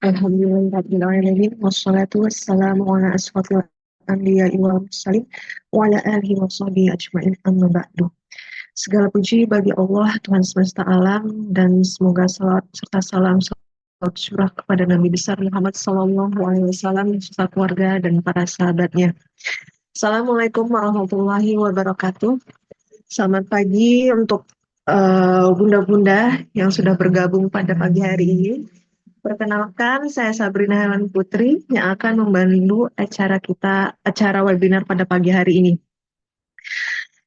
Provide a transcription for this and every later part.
Alhamdulillahirrahmanirrahim. Wassalatu wassalamu ala asrofil anbiya'i wal mursalin wa ala alihi wa sahbihi ajma'in amma ba'du. Segala puji bagi Allah Tuhan semesta alam dan semoga salat serta salam salat surah kepada Nabi besar Muhammad Sallallahu Alaihi Wasallam, serta keluarga dan para sahabatnya. Assalamualaikum warahmatullahi wabarakatuh. Selamat pagi untuk bunda-bunda yang sudah bergabung pada pagi hari ini. Perkenalkan, saya Sabrina Helen Putri yang akan membantu acara webinar pada pagi hari ini.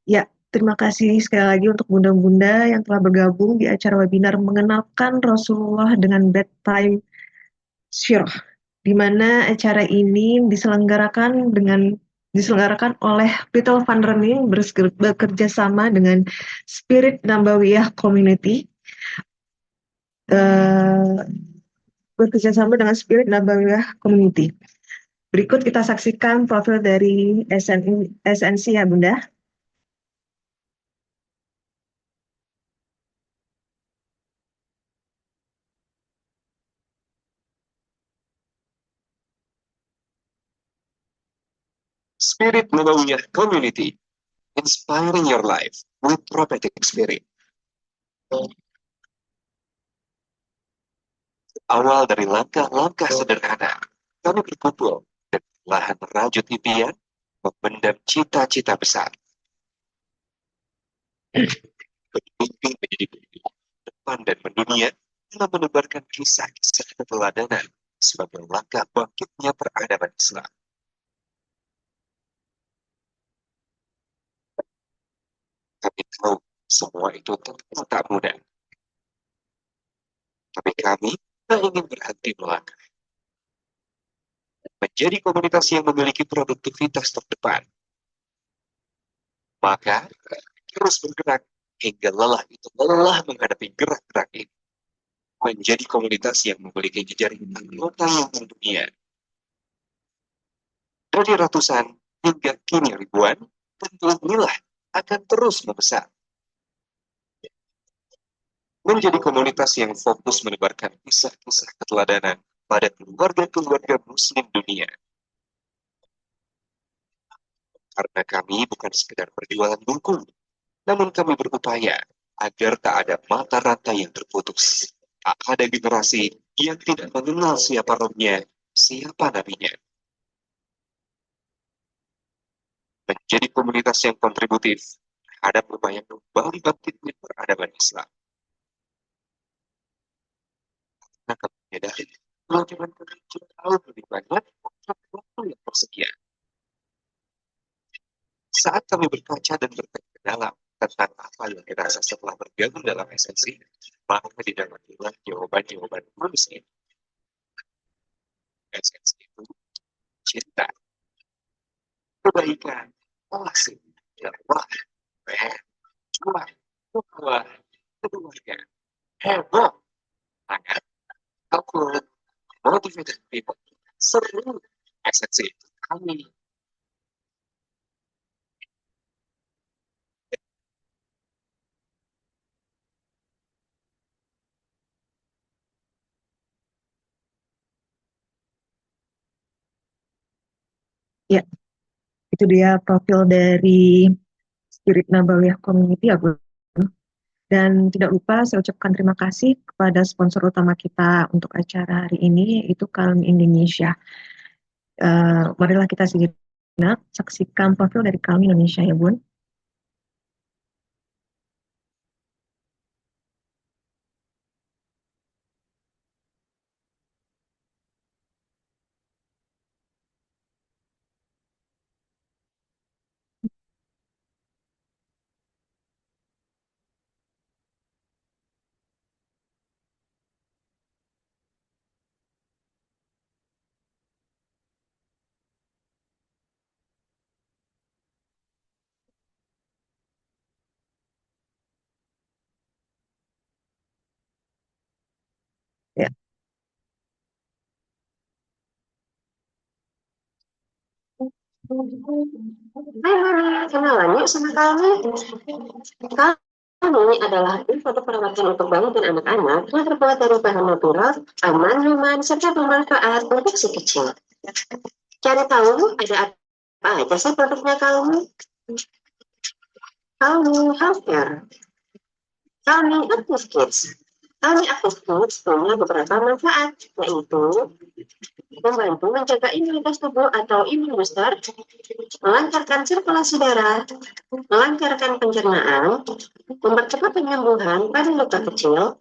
Ya, terima kasih sekali lagi untuk bunda-bunda yang telah bergabung di acara webinar mengenalkan Rasulullah dengan bedtime syirah, di mana acara ini diselenggarakan oleh Little Fund Learning bekerja sama dengan Spirit Nabawiyah Community. Bekerjasama dengan Spirit Nabawiyah Community. Berikut kita saksikan profil dari SNC ya Bunda. Spirit Nabawiyah Community, inspiring your life with prophetic spirit. Awal dari langkah-langkah sederhana, kami berkumpul dan perlahan merajut impian, memendam cita-cita besar. Bermimpi menjadi pemimpin depan dan mendunia dalam menebarkan kisah-kisah keteladanan sebagai langkah bangkitnya peradaban Islam. Kami tahu semua itu tentu tak mudah. Tapi kami tak ingin berhenti melangkah. Menjadi komunitas yang memiliki produktivitas terdepan. Maka terus bergerak hingga lelah menghadapi gerak-gerak ini. Menjadi komunitas yang memiliki jejaring anggota yang mendunia. Dari ratusan hingga kini ribuan, dan inilah akan terus membesar. Menjadi komunitas yang fokus menebarkan kisah-kisah keteladanan pada keluarga-keluarga muslim dunia. Karena kami bukan sekedar berjualan buku, namun kami berupaya agar tak ada mata rantai yang terputus. Tak ada generasi yang tidak mengenal siapa rohnya, siapa nabinya. Menjadi komunitas yang kontributif terhadap upaya kembali bangkitnya peradaban Islam. Karena kami menyadari kewajiban kami jauh lebih banyak untuk waktu yang tersedia. Saat kami berkaca dan bertanya ke dalam tentang apa yang kita rasa setelah bergabung dalam esensi, maka didapatilah jawaban-jawaban manusia. Esensi itu cinta, kebaikan, kasih, dakwah, juang, kebuah, keluarga, heboh, hangat, takut, motivated people, seru, esensi itu kami. Ya, itu dia profil dari Spirit Nabawiyah Community ya Bu. Dan tidak lupa saya ucapkan terima kasih kepada sponsor utama kita untuk acara hari ini, yaitu Calm Indonesia. Marilah kita sejenak saksikan profil dari Calm Indonesia ya Bun. Ya. Hai, kenalan yuk sama kami. Ini adalah info perawatan untuk bayi dan anak-anak yang terbuat dari bahan natural, aman, nyaman, serta bermanfaat untuk si kecil. Cari tahu ada apa aja sih produknya kamu? Kamu healthcare. Kami Active Kids. Kami Active Kids punya beberapa manfaat, yaitu membantu menjaga imunitas tubuh atau imun booster, melancarkan sirkulasi darah, melancarkan pencernaan, mempercepat penyembuhan pada luka kecil,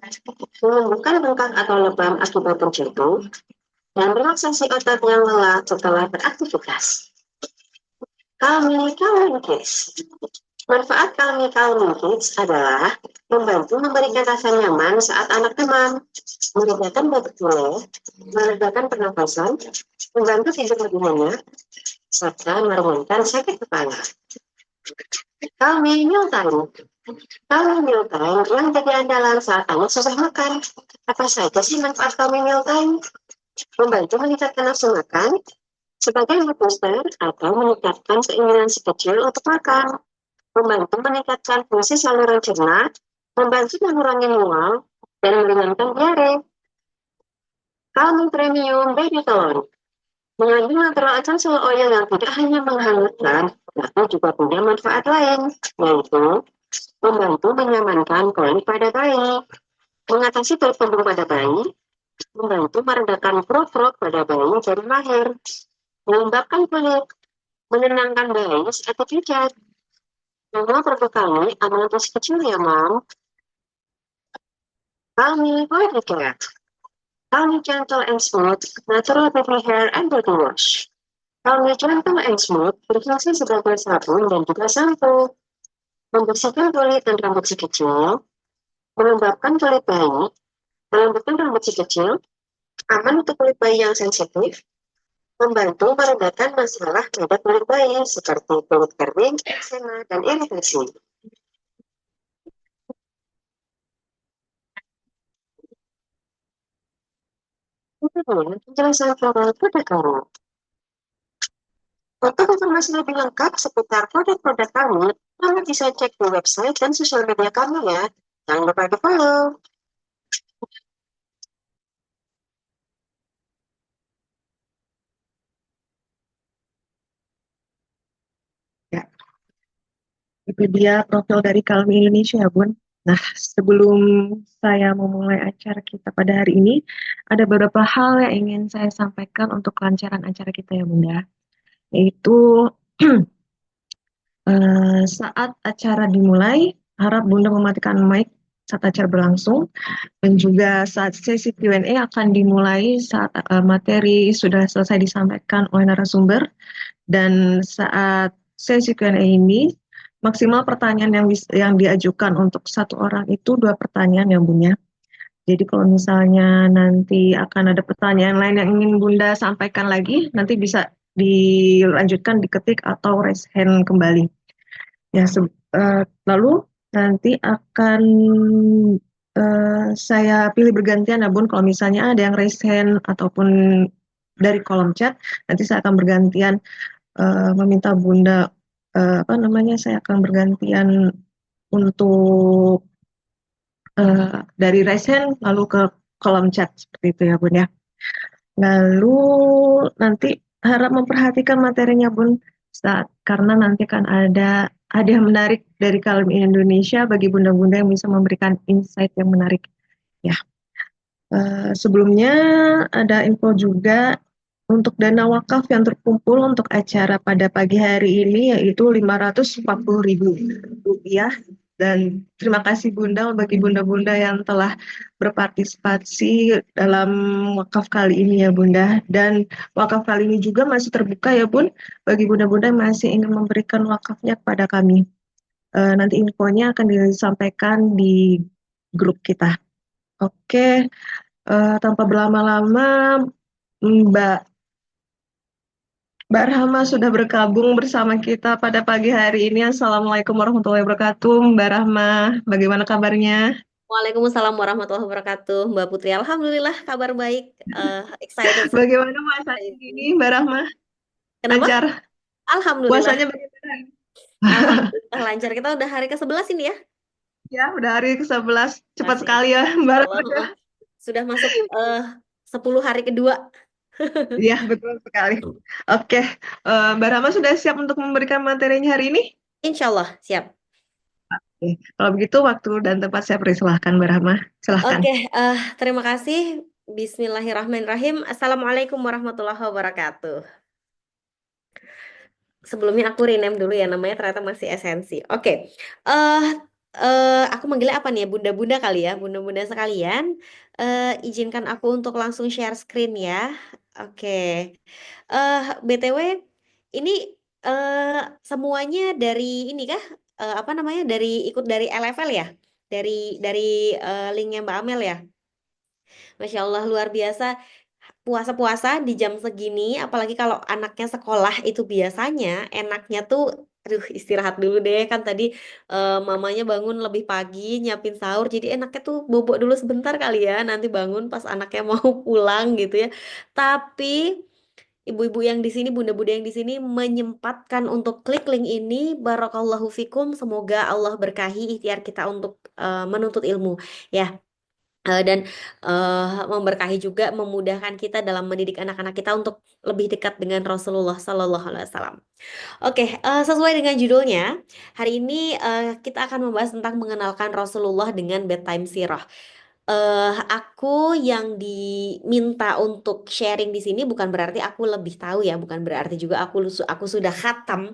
menyembuhkan bengkak atau lebam akibat terjatuh, dan relaksasi otot yang lelah setelah beraktivitas. Calming Kids. Manfaat Calming Kids adalah membantu memberikan rasa nyaman saat anak demam, meredakan batuk pilek, meredakan pernafasan, membantu tidur lebih nyenyak, serta meringankan sakit kepala. Calming Mealtime. Calming Mealtime yang jadi andalan saat anak susah makan. Apa saja sih manfaat Calming Mealtime? Membantu meningkatkan nafsu makan, sebagai mood booster atau meningkatkan keinginan si kecil untuk makan, membantu meningkatkan fungsi saluran cerna, membantu mengurangi mual, dan meringankan diare. Calming Premium Baby Tone mengandung natural essential oil yang tidak hanya menghangatkan, tapi juga punya manfaat lain, yaitu membantu menyamankan kulit pada bayi, mengatasi kulit kembung pada bayi, membantu meredakan krok-krok pada bayi dari lahir, melembabkan kulit, menenangkan bayi saat dipijat. Nama produk kami aman untuk si kecil ya, Mom. Kami Baby Care. Kami Gentle and Smooth Natural Baby Hair and Body Wash. Kami Gentle and Smooth berfungsi sebagai sabun dan juga sampo, membersihkan kulit dan rambut si kecil, melembabkan kulit bayi, melembutkan rambut si kecil, aman untuk kulit bayi yang sensitif, membantu meredakan masalah pada kulit bayi seperti kulit kering, eksema, dan iritasi. Itu dulu penjelasan produk kamu. Untuk informasi lebih lengkap seputar produk-produk kami, kamu bisa cek di website dan sosial media kami ya. Jangan lupa di follow. Ya, itu dia profil dari Kalmi Indonesia ya, Bun. Nah, sebelum saya memulai acara kita pada hari ini, ada beberapa hal yang ingin saya sampaikan untuk kelancaran acara kita ya, Bunda. Yaitu saat acara dimulai, harap Bunda mematikan mic saat acara berlangsung, dan juga saat sesi Q&A akan dimulai saat materi sudah selesai disampaikan oleh narasumber, dan saat sesi Q&A ini maksimal pertanyaan yang diajukan untuk satu orang itu 2 pertanyaan ya Bunda. Jadi kalau misalnya nanti akan ada pertanyaan lain yang ingin Bunda sampaikan lagi, nanti bisa dilanjutkan diketik atau raise hand kembali. Ya, lalu nanti akan saya pilih bergantian ya Bun, kalau misalnya ada yang raise hand ataupun dari kolom chat, nanti saya akan bergantian meminta Bunda, saya akan bergantian untuk dari raise hand lalu ke kolom chat seperti itu ya Bun ya. Lalu nanti harap memperhatikan materinya Bun, karena nanti kan ada hadiah menarik dari Kalmi Indonesia bagi bunda-bunda yang bisa memberikan insight yang menarik ya. Sebelumnya ada info juga untuk dana wakaf yang terkumpul untuk acara pada pagi hari ini yaitu Rp540.000. Dan terima kasih Bunda bagi bunda-bunda yang telah berpartisipasi dalam wakaf kali ini ya Bunda. Dan wakaf kali ini juga masih terbuka ya Bun, bagi bunda-bunda yang masih ingin memberikan wakafnya kepada kami. Nanti infonya akan disampaikan di grup kita. Oke, tanpa berlama-lama, Mbak Rahma sudah bergabung bersama kita pada pagi hari ini. Assalamualaikum warahmatullahi wabarakatuh. Mbak Rahma, bagaimana kabarnya? Waalaikumsalam warahmatullahi wabarakatuh, Mbak Putri. Alhamdulillah kabar baik. Excited. Bagaimana puasanya ini, Mbak Rahma? Kenapa? Lancar? Alhamdulillah. Puasanya bagaimana? Alhamdulillah lancar. Kita udah hari ke-11 ini ya? Ya, udah hari ke-11. Cepat Masih, sekali ya, Mbak Allah, Rahma. sudah masuk 10 hari kedua. Iya, betul sekali. Oke, Mbak Rahma sudah siap untuk memberikan materinya hari ini? Insya Allah, siap. Oke, kalau begitu waktu dan tempat saya persilahkan, Mbak Rahma. Silahkan. Oke, terima kasih. Bismillahirrahmanirrahim. Assalamualaikum warahmatullahi wabarakatuh. Sebelumnya aku rename dulu ya, namanya ternyata masih esensi. Oke, eh aku manggilnya apa nih ya? Bunda-bunda kali ya, bunda-bunda sekalian. Izinkan aku untuk langsung share screen ya. Oke, BTW, ini semuanya dari ini kah? Apa namanya? Dari ikut dari LFL ya? Dari linknya Mbak Amel ya? Masya Allah luar biasa. Puasa-puasa di jam segini, apalagi kalau anaknya sekolah itu biasanya enaknya tuh, aduh istirahat dulu deh kan tadi mamanya bangun lebih pagi nyiapin sahur, jadi enaknya tuh bobok dulu sebentar kali ya, nanti bangun pas anaknya mau pulang gitu ya. Tapi ibu-ibu yang di sini, bunda-bunda yang di sini menyempatkan untuk klik link ini, barakallahu fikum, semoga Allah berkahi ikhtiar kita untuk menuntut ilmu ya. Dan memberkahi juga, memudahkan kita dalam mendidik anak-anak kita untuk lebih dekat dengan Rasulullah Sallallahu Alaihi Wasallam. Oke, sesuai dengan judulnya, hari ini kita akan membahas tentang mengenalkan Rasulullah dengan bedtime sirah. Aku yang diminta untuk sharing di sini bukan berarti aku lebih tahu ya, bukan berarti juga aku sudah khatam,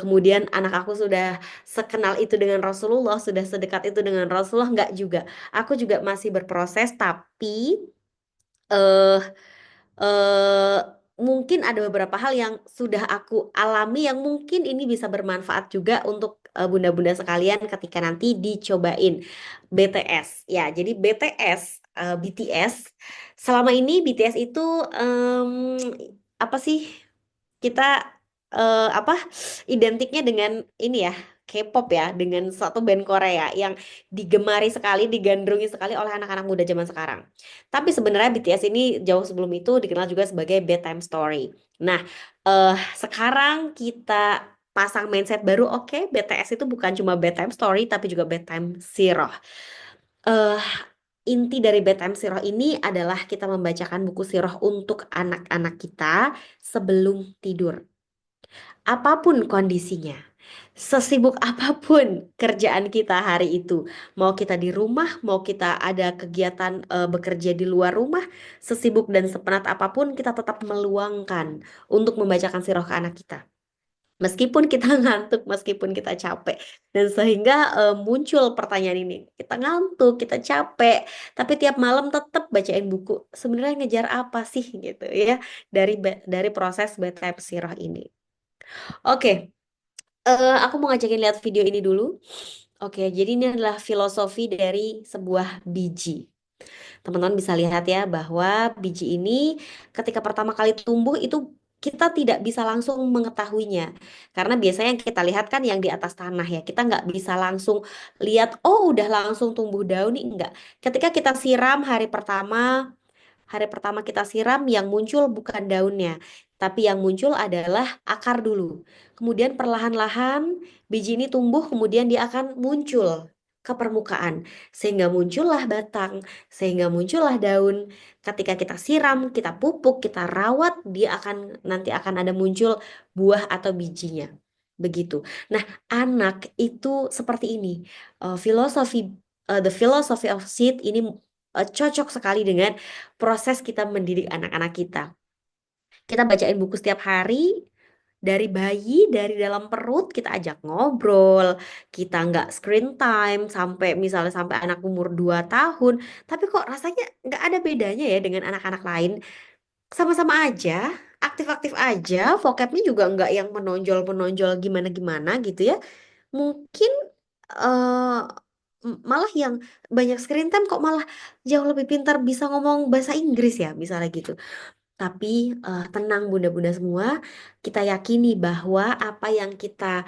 kemudian anak aku sudah sekenal itu dengan Rasulullah, sudah sedekat itu dengan Rasulullah, nggak juga. Aku juga masih berproses, tapi eh eh, mungkin ada beberapa hal yang sudah aku alami yang mungkin ini bisa bermanfaat juga untuk bunda-bunda sekalian ketika nanti dicobain BTS. Ya, jadi BTS selama ini BTS itu apa sih? Kita apa identiknya dengan ini ya, K-pop ya, dengan suatu band Korea yang digemari sekali, digandrungi sekali oleh anak-anak muda zaman sekarang. Tapi sebenarnya BTS ini jauh sebelum itu dikenal juga sebagai bedtime story. Nah, sekarang kita pasang mindset baru, oke, BTS itu bukan cuma bedtime story tapi juga bedtime sirah. eh Inti dari bedtime sirah ini adalah kita membacakan buku sirah untuk anak-anak kita sebelum tidur. Apapun kondisinya, sesibuk apapun kerjaan kita hari itu, mau kita di rumah, mau kita ada kegiatan bekerja di luar rumah, sesibuk dan sepenat apapun, kita tetap meluangkan untuk membacakan sirah ke anak kita. Meskipun kita ngantuk, meskipun kita capek, dan sehingga muncul pertanyaan ini, kita ngantuk, kita capek, tapi tiap malam tetap bacain buku. Sebenarnya ngejar apa sih gitu ya dari proses bedtime sirah ini? Oke, aku mau ngajakin lihat video ini dulu. Oke, jadi ini adalah filosofi dari sebuah biji. Teman-teman bisa lihat ya bahwa biji ini ketika pertama kali tumbuh itu kita tidak bisa langsung mengetahuinya. Karena biasanya yang kita lihat kan yang di atas tanah ya. Kita nggak bisa langsung lihat, oh udah langsung tumbuh daun nih. Enggak. Ketika kita siram hari pertama kita siram, yang muncul bukan daunnya, tapi yang muncul adalah akar dulu. Kemudian perlahan-lahan biji ini tumbuh, kemudian dia akan muncul ke permukaan. Sehingga muncullah batang, sehingga muncullah daun. Ketika kita siram, kita pupuk, kita rawat, dia nanti akan ada muncul buah atau bijinya. Begitu. Nah, anak itu seperti ini. The philosophy of seed ini cocok sekali dengan proses kita mendidik anak-anak kita. Kita bacain buku setiap hari, dari bayi, dari dalam perut, kita ajak ngobrol, kita nggak screen time, sampai misalnya sampai anak umur 2 tahun, tapi kok rasanya nggak ada bedanya ya dengan anak-anak lain. Sama-sama aja, aktif-aktif aja, vocabnya juga nggak yang menonjol-menonjol gimana-gimana gitu ya. Mungkin eh malah yang banyak screen time kok malah jauh lebih pintar bisa ngomong bahasa Inggris ya, misalnya gitu. Tapi tenang bunda-bunda semua, kita yakini bahwa apa yang kita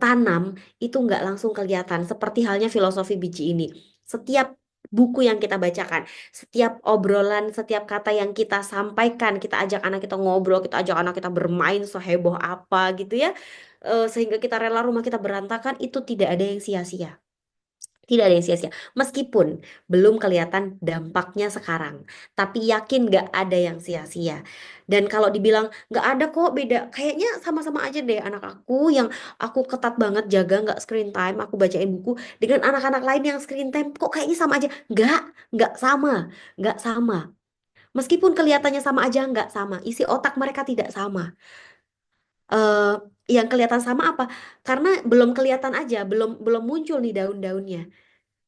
tanam itu nggak langsung kelihatan. Seperti halnya filosofi biji ini. Setiap buku yang kita bacakan, setiap obrolan, setiap kata yang kita sampaikan, kita ajak anak kita ngobrol, kita ajak anak kita bermain seheboh apa gitu ya, sehingga kita rela rumah kita berantakan, itu tidak ada yang sia-sia. Tidak ada yang sia-sia. Meskipun belum kelihatan dampaknya sekarang. Tapi yakin gak ada yang sia-sia. Dan kalau dibilang gak ada kok beda. Kayaknya sama-sama aja deh anak aku yang aku ketat banget jaga gak screen time. Aku bacain buku. Dengan anak-anak lain yang screen time kok kayaknya sama aja. Gak sama. Gak sama. Meskipun kelihatannya sama aja gak sama. Isi otak mereka tidak sama. eh yang kelihatan sama apa? Karena belum kelihatan aja. Belum belum muncul nih daun-daunnya.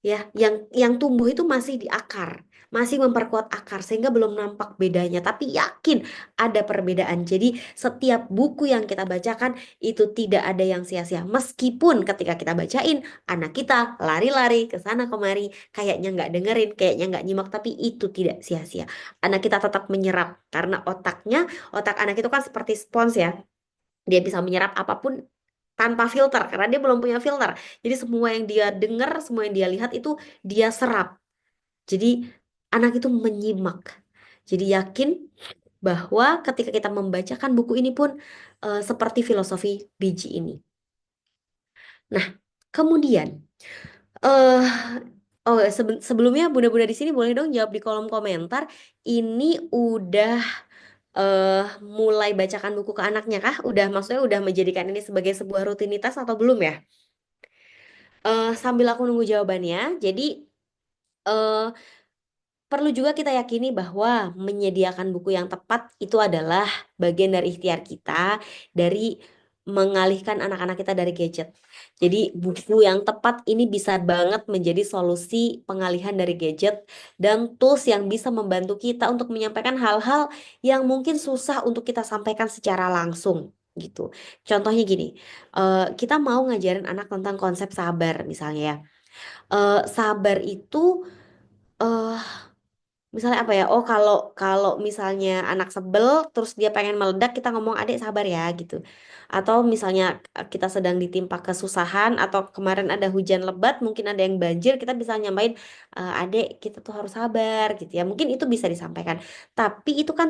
Ya, yang tumbuh itu masih di akar, masih memperkuat akar sehingga belum nampak bedanya, tapi yakin ada perbedaan. Jadi setiap buku yang kita bacakan itu tidak ada yang sia-sia. Meskipun ketika kita bacain, anak kita lari-lari ke sana kemari, kayaknya nggak dengerin, kayaknya nggak nyimak, tapi itu tidak sia-sia. Anak kita tetap menyerap karena otak anak itu kan seperti spons ya. Dia bisa menyerap apapun tanpa filter karena dia belum punya filter. Jadi semua yang dia dengar, semua yang dia lihat itu dia serap. Jadi anak itu menyimak. Jadi yakin bahwa ketika kita membacakan buku ini pun seperti filosofi biji ini. Nah, kemudian eh oh sebelumnya bunda-bunda di sini boleh dong jawab di kolom komentar. Ini udah eh mulai bacakan buku ke anaknya kah? Maksudnya udah menjadikan ini sebagai sebuah rutinitas atau belum ya? Sambil aku nunggu jawabannya, jadi eh, perlu juga kita yakini bahwa menyediakan buku yang tepat itu adalah bagian dari ikhtiar kita dari mengalihkan anak-anak kita dari gadget. Jadi buku yang tepat ini bisa banget menjadi solusi pengalihan dari gadget dan tools yang bisa membantu kita untuk menyampaikan hal-hal yang mungkin susah untuk kita sampaikan secara langsung gitu. Contohnya gini, kita mau ngajarin anak tentang konsep sabar misalnya ya. Sabar itu eh misalnya apa ya? Oh, kalau kalau misalnya anak sebel terus dia pengen meledak, kita ngomong adek sabar ya gitu. Atau misalnya kita sedang ditimpa kesusahan atau kemarin ada hujan lebat, mungkin ada yang banjir, kita bisa nyamain adek kita tuh harus sabar gitu ya. Mungkin itu bisa disampaikan. Tapi itu kan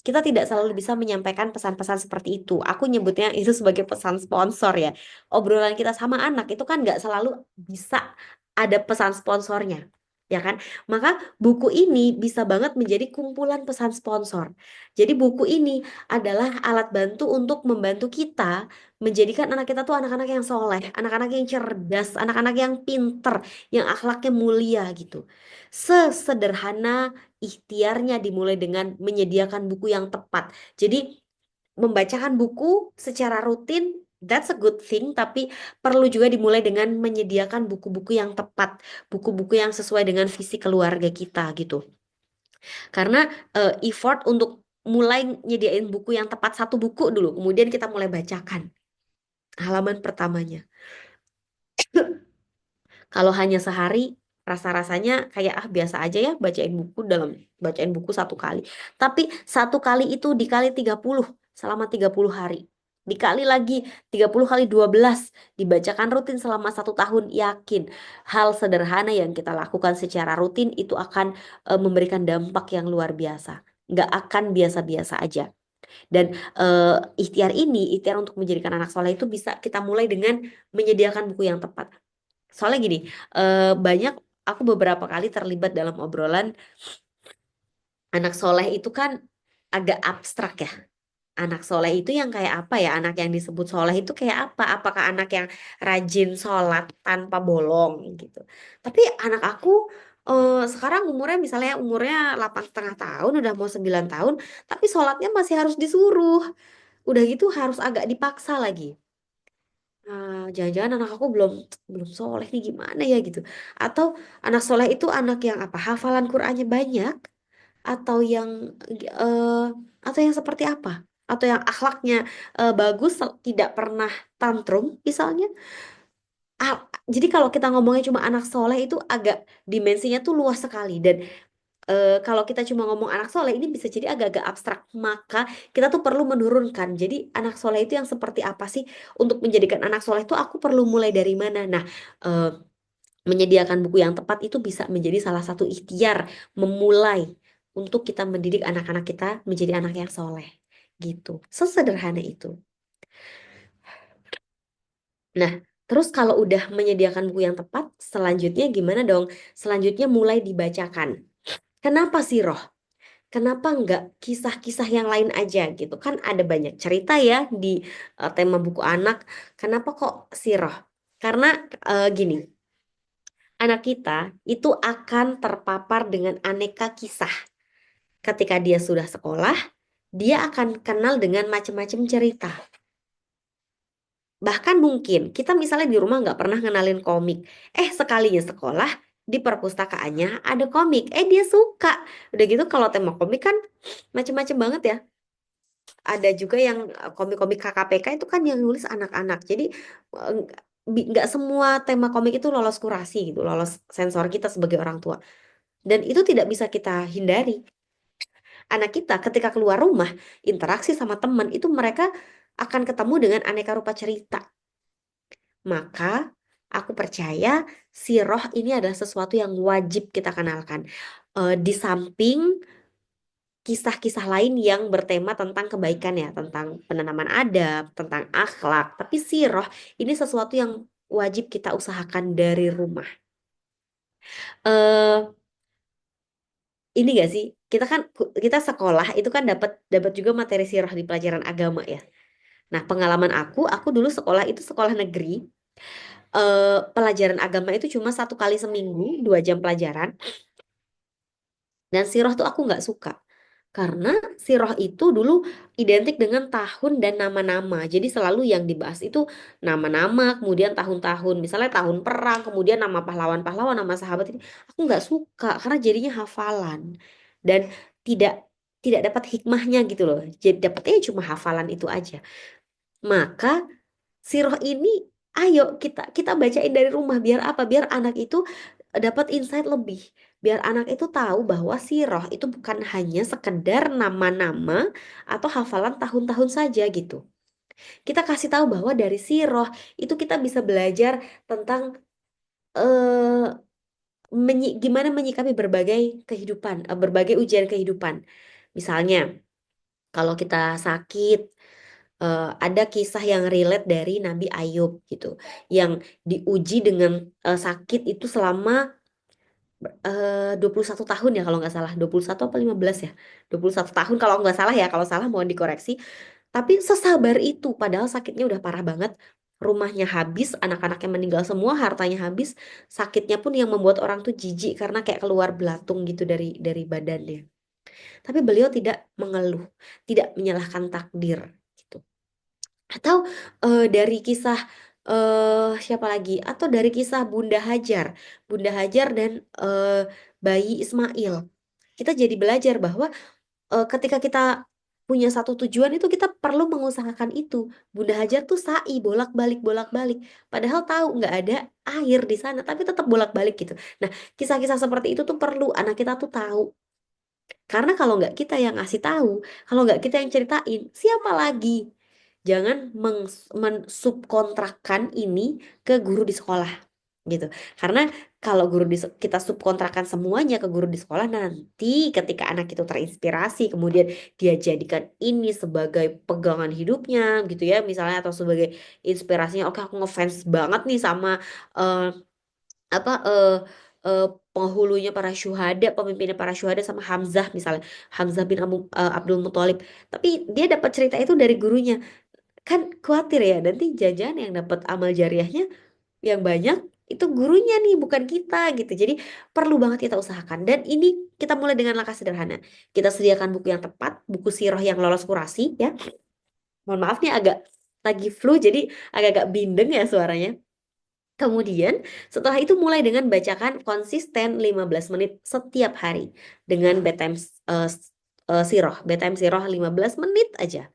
kita tidak selalu bisa menyampaikan pesan-pesan seperti itu. Aku nyebutnya itu sebagai pesan sponsor ya. Obrolan kita sama anak itu kan nggak selalu bisa ada pesan sponsornya. Ya kan? Maka buku ini bisa banget menjadi kumpulan pesan sponsor. Jadi buku ini adalah alat bantu untuk membantu kita menjadikan anak kita tuh anak-anak yang soleh, anak-anak yang cerdas, anak-anak yang pinter, yang akhlaknya mulia gitu. Sesederhana ikhtiarnya dimulai dengan menyediakan buku yang tepat. Jadi membacakan buku secara rutin, that's a good thing, tapi perlu juga dimulai dengan menyediakan buku-buku yang tepat, buku-buku yang sesuai dengan visi keluarga kita gitu. Karena effort untuk mulai nyediain buku yang tepat satu buku dulu, kemudian kita mulai bacakan halaman pertamanya. Kalau hanya sehari, rasa-rasanya kayak biasa aja ya bacain buku satu kali. Tapi satu kali itu dikali 30 selama 30 hari. Dikali lagi 30 kali 12 dibacakan rutin selama 1 tahun, yakin hal sederhana yang kita lakukan secara rutin itu akan memberikan dampak yang luar biasa. Nggak akan biasa-biasa aja. Dan ikhtiar untuk menjadikan anak soleh itu bisa kita mulai dengan menyediakan buku yang tepat. Soalnya gini, aku beberapa kali terlibat dalam obrolan anak soleh itu kan agak abstrak ya. Anak soleh itu yang kayak apa ya? Anak yang disebut soleh itu kayak apa? Apakah anak yang rajin sholat tanpa bolong gitu? Tapi anak aku sekarang umurnya 8,5 tahun, udah mau 9 tahun, tapi sholatnya masih harus disuruh. Udah gitu harus agak dipaksa lagi. Jangan-jangan anak aku belum belum soleh nih gimana ya gitu. Atau anak soleh itu anak yang apa? Hafalan Qur'annya banyak atau yang eh, atau yang seperti apa? Atau yang akhlaknya bagus, tidak pernah tantrum misalnya. Ah, jadi kalau kita ngomongnya cuma anak soleh itu agak dimensinya tuh luas sekali dan kalau kita cuma ngomong anak soleh ini bisa jadi agak-agak abstrak, maka kita tuh perlu menurunkan. Jadi anak soleh itu yang seperti apa sih? Untuk menjadikan anak soleh itu aku perlu mulai dari mana? Nah, eh, menyediakan buku yang tepat itu bisa menjadi salah satu ikhtiar memulai untuk kita mendidik anak-anak kita menjadi anak yang soleh. Gitu. Sesederhana itu. Nah, Terus kalau udah menyediakan buku yang tepat, selanjutnya gimana dong? Selanjutnya mulai dibacakan. Kenapa Siroh? Kenapa nggak kisah-kisah yang lain aja gitu? Kan ada banyak cerita ya di tema buku anak. Kenapa kok Siroh? Karena gini, anak kita itu akan terpapar dengan aneka kisah. Ketika dia sudah sekolah, dia akan kenal dengan macam-macam cerita. Bahkan mungkin kita misalnya di rumah nggak pernah ngenalin komik. Sekalinya sekolah, di perpustakaannya ada komik. Dia suka. Udah gitu kalau tema komik kan macam-macam banget ya. Ada juga yang komik-komik KKPK itu kan yang nulis anak-anak. Jadi eh, nggak semua tema komik itu lolos kurasi gitu, lolos sensor kita sebagai orang tua. Dan itu tidak bisa kita hindari. Anak kita ketika keluar rumah, interaksi sama teman itu mereka akan ketemu dengan aneka rupa cerita. Maka aku percaya siroh ini adalah sesuatu yang wajib kita kenalkan. Di samping kisah-kisah lain yang bertema tentang kebaikan ya, tentang penanaman adab, tentang akhlak. Tapi siroh ini sesuatu yang wajib kita usahakan dari rumah. eh ini gak sih? Kita sekolah itu kan dapat dapat juga materi siroh di pelajaran agama ya. Nah, pengalaman aku dulu sekolah itu sekolah negeri. Pelajaran agama itu cuma 1 kali seminggu, 2 jam pelajaran. Dan siroh tuh aku nggak suka. Karena siroh itu dulu identik dengan tahun dan nama-nama. Jadi selalu yang dibahas itu nama-nama, kemudian tahun-tahun. Misalnya tahun perang, kemudian nama pahlawan-pahlawan, nama sahabat ini. Aku nggak suka karena jadinya hafalan. Dan tidak tidak dapat hikmahnya gitu loh. Jadi dapatnya cuma hafalan itu aja. Maka siroh ini ayo kita bacain dari rumah biar apa? Biar anak itu dapat insight lebih. Biar anak itu tahu bahwa siroh itu bukan hanya sekedar nama-nama atau hafalan tahun-tahun saja gitu. Kita kasih tahu bahwa dari siroh itu kita bisa belajar tentang eh, gimana menyikapi berbagai kehidupan, berbagai ujian kehidupan. Misalnya, kalau kita sakit, ada kisah yang relate dari Nabi Ayub gitu, yang diuji dengan sakit itu selama 21 tahun ya kalau nggak salah, 21 apa 15 ya, 21 tahun kalau nggak salah ya, kalau salah mohon dikoreksi. Tapi sesabar itu padahal sakitnya udah parah banget, rumahnya habis, anak-anaknya meninggal semua, hartanya habis, sakitnya pun yang membuat orang tuh jijik karena kayak keluar belatung gitu dari badannya. Tapi beliau tidak mengeluh, tidak menyalahkan takdir gitu. Atau dari kisah siapa lagi? Atau dari kisah Bunda Hajar dan bayi Ismail. Kita jadi belajar bahwa ketika kita punya satu tujuan itu kita perlu mengusahakan itu. Bunda Hajar tuh sa'i bolak-balik. Padahal tahu nggak ada air di sana, tapi tetap bolak-balik gitu. Nah, kisah-kisah seperti itu tuh perlu anak kita tuh tahu. Karena kalau nggak kita yang ngasih tahu, kalau nggak kita yang ceritain, siapa lagi? Jangan mensubkontrakkan ini ke guru di sekolah gitu. Karena kalau kita subkontrakkan semuanya ke guru di sekolah, nanti ketika anak itu terinspirasi, kemudian dia jadikan ini sebagai pegangan hidupnya gitu ya, misalnya, atau sebagai inspirasinya. Oke, aku ngefans banget nih sama eh, apa eh, penghulunya para syuhada, pemimpinnya para syuhada sama Hamzah misalnya, Hamzah bin Abdul Muthalib. Tapi dia dapat cerita itu dari gurunya. Kan khawatir ya nanti jajan yang dapat amal jariahnya yang banyak itu gurunya nih, bukan kita gitu. Jadi perlu banget kita usahakan. Dan ini kita mulai dengan langkah sederhana. Kita sediakan buku yang tepat, buku sirah yang lolos kurasi ya. Mohon maaf nih agak lagi flu jadi agak-agak bindeng ya suaranya. Kemudian setelah itu mulai dengan bacakan konsisten 15 menit setiap hari dengan bedtime bedtime sirah 15 menit aja.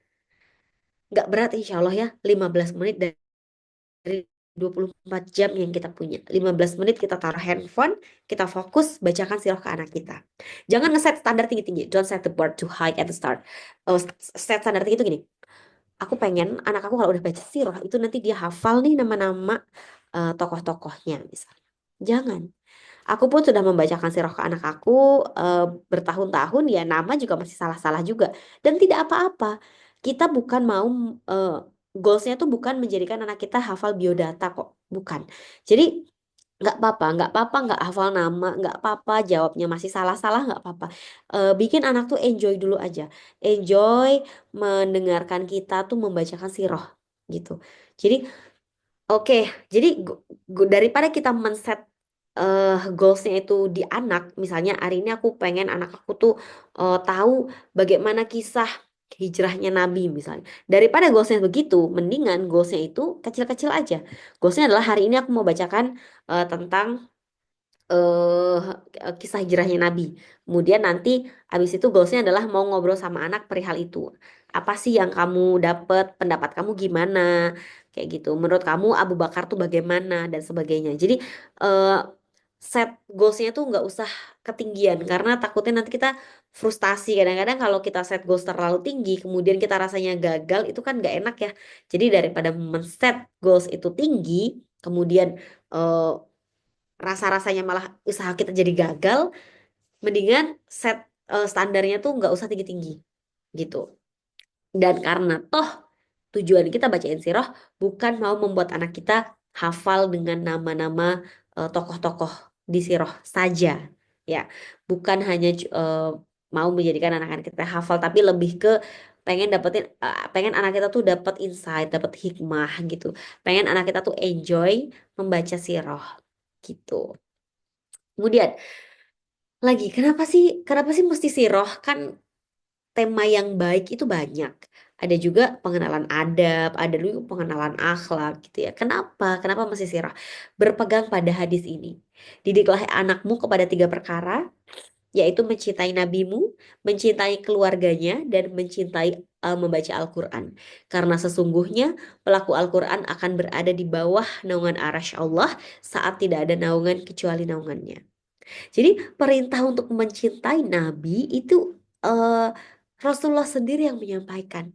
Nggak berat insya Allah ya, 15 menit dari 24 jam yang kita punya. 15 menit kita taruh handphone, kita fokus bacakan sirah ke anak kita. Jangan ngeset standar tinggi-tinggi. Don't set the bar too high at the start. Set standar tinggi itu gini. Aku pengen anak aku kalau udah baca sirah itu nanti dia hafal nih nama-nama tokoh-tokohnya misalnya. Jangan. Aku pun sudah membacakan sirah ke anak aku bertahun-tahun ya, nama juga masih salah-salah juga. Dan tidak apa-apa. Kita bukan mau goalsnya tuh bukan menjadikan anak kita hafal biodata kok, bukan. Jadi nggak apa-apa, nggak hafal nama, nggak apa-apa, jawabnya masih salah-salah, nggak apa-apa. Bikin anak tuh enjoy dulu aja, enjoy mendengarkan kita tuh membacakan sirah gitu. Jadi oke, jadi daripada kita men-set goalsnya itu di anak, misalnya hari ini aku pengen anak aku tuh tahu bagaimana kisah hijrahnya Nabi misalnya. Daripada goalsnya begitu, mendingan goalsnya itu kecil-kecil aja. Goalsnya adalah hari ini aku mau bacakan tentang kisah hijrahnya Nabi. Kemudian nanti habis itu goalsnya adalah mau ngobrol sama anak perihal itu. Apa sih yang kamu dapat? Pendapat kamu gimana? Kayak gitu. Menurut kamu Abu Bakar tuh bagaimana dan sebagainya. Jadi eh, set goalsnya tuh nggak usah ketinggian karena takutnya nanti kita frustasi. Kadang-kadang kalau kita set goals terlalu tinggi, kemudian kita rasanya gagal, itu kan nggak enak ya. Jadi daripada men-set goals itu tinggi, kemudian eh, rasa-rasanya malah usaha kita jadi gagal, mendingan set standarnya tuh nggak usah tinggi-tinggi gitu. Dan karena toh tujuan kita bacain sirah bukan mau membuat anak kita hafal dengan nama-nama tokoh-tokoh di sirah saja, ya, bukan hanya mau menjadikan anak-anak kita hafal, tapi lebih ke pengen anak kita tuh dapat insight, dapat hikmah gitu, pengen anak kita tuh enjoy membaca sirah gitu. Kemudian lagi, kenapa sih mesti siroh? Kan tema yang baik itu banyak. Ada juga pengenalan adab, ada juga pengenalan akhlak gitu ya. Kenapa mesti siroh? Berpegang pada hadis ini. Didiklah anakmu kepada 3 perkara, yaitu mencintai nabimu, mencintai keluarganya, dan mencintai membaca Al-Quran. Karena sesungguhnya pelaku Al-Quran akan berada di bawah naungan arasy Allah saat tidak ada naungan kecuali naungannya. Jadi perintah untuk mencintai Nabi itu eh, Rasulullah sendiri yang menyampaikan.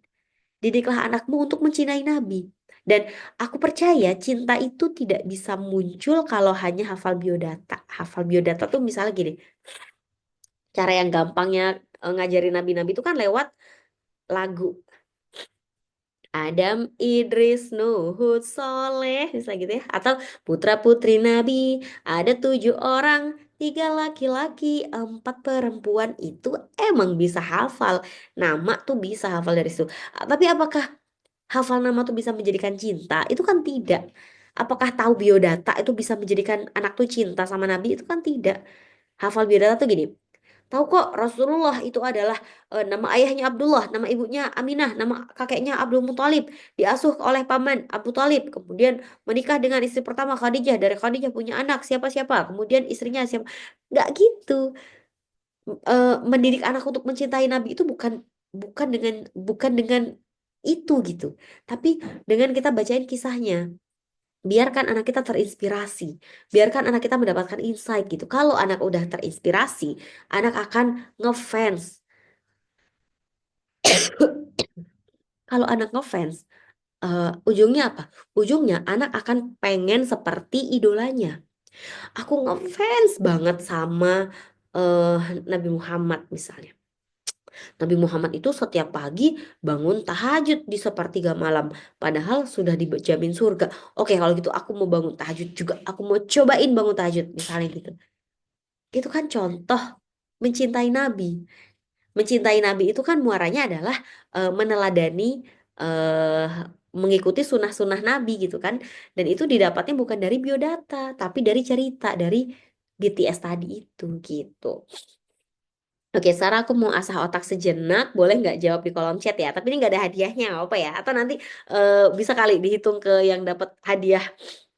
Didiklah anakmu untuk mencintai Nabi. Dan aku percaya cinta itu tidak bisa muncul kalau hanya hafal biodata. Hafal biodata tuh misalnya gini, cara yang gampangnya ngajarin Nabi-Nabi itu kan lewat lagu. Adam, Idris, Nuh, Hud, Soleh, misalnya gitu ya. Atau putra-putri Nabi, ada 7 orang, 3 laki-laki, 4 perempuan, itu emang bisa hafal. Nama tuh bisa hafal dari situ. Tapi apakah hafal nama tuh bisa menjadikan cinta? Itu kan tidak. Apakah tahu biodata itu bisa menjadikan anak tuh cinta sama Nabi? Itu kan tidak. Hafal biodata tuh gini. Tahu kok Rasulullah itu adalah nama ayahnya Abdullah, nama ibunya Aminah, nama kakeknya Abdul Muthalib, diasuh oleh paman Abu Talib, kemudian menikah dengan istri pertama Khadijah, dari Khadijah punya anak siapa-siapa, kemudian istrinya siapa. Nggak gitu. Mendidik anak untuk mencintai Nabi itu bukan bukan dengan itu gitu. Tapi dengan kita bacain kisahnya. Biarkan anak kita terinspirasi, biarkan anak kita mendapatkan insight gitu. Kalau anak udah terinspirasi, anak akan ngefans. Kalau anak ngefans, ujungnya apa? Ujungnya anak akan pengen seperti idolanya. Aku ngefans banget sama eh, Nabi Muhammad misalnya. Nabi Muhammad itu setiap pagi bangun tahajud di sepertiga malam, padahal sudah dijamin surga. Oke, kalau gitu aku mau bangun tahajud juga. Aku mau cobain bangun tahajud misalnya gitu. Itu kan contoh mencintai Nabi. Mencintai Nabi itu kan muaranya adalah meneladani, eh, mengikuti sunnah-sunnah Nabi gitu kan. Dan itu didapatnya bukan dari biodata, tapi dari cerita, dari BTS tadi itu gitu. Oke, sekarang aku mau asah otak sejenak. Boleh nggak jawab di kolom chat ya? Tapi ini nggak ada hadiahnya, nggak apa ya? Atau nanti bisa kali dihitung ke yang dapat hadiah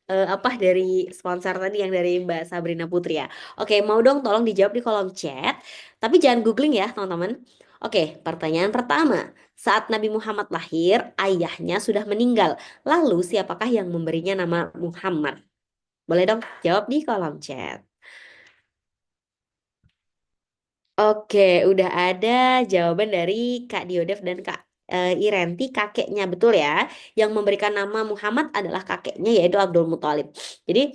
apa dari sponsor tadi yang dari Mbak Sabrina Putri ya. Oke, mau dong tolong dijawab di kolom chat. Tapi jangan googling ya, teman-teman. Oke, pertanyaan pertama. Saat Nabi Muhammad lahir, ayahnya sudah meninggal. Lalu siapakah yang memberinya nama Muhammad? Boleh dong jawab di kolom chat. Oke, udah ada jawaban dari Kak Diodev dan Kak Irenti, kakeknya, betul ya. Yang memberikan nama Muhammad adalah kakeknya, yaitu Abdul Muthalib. Jadi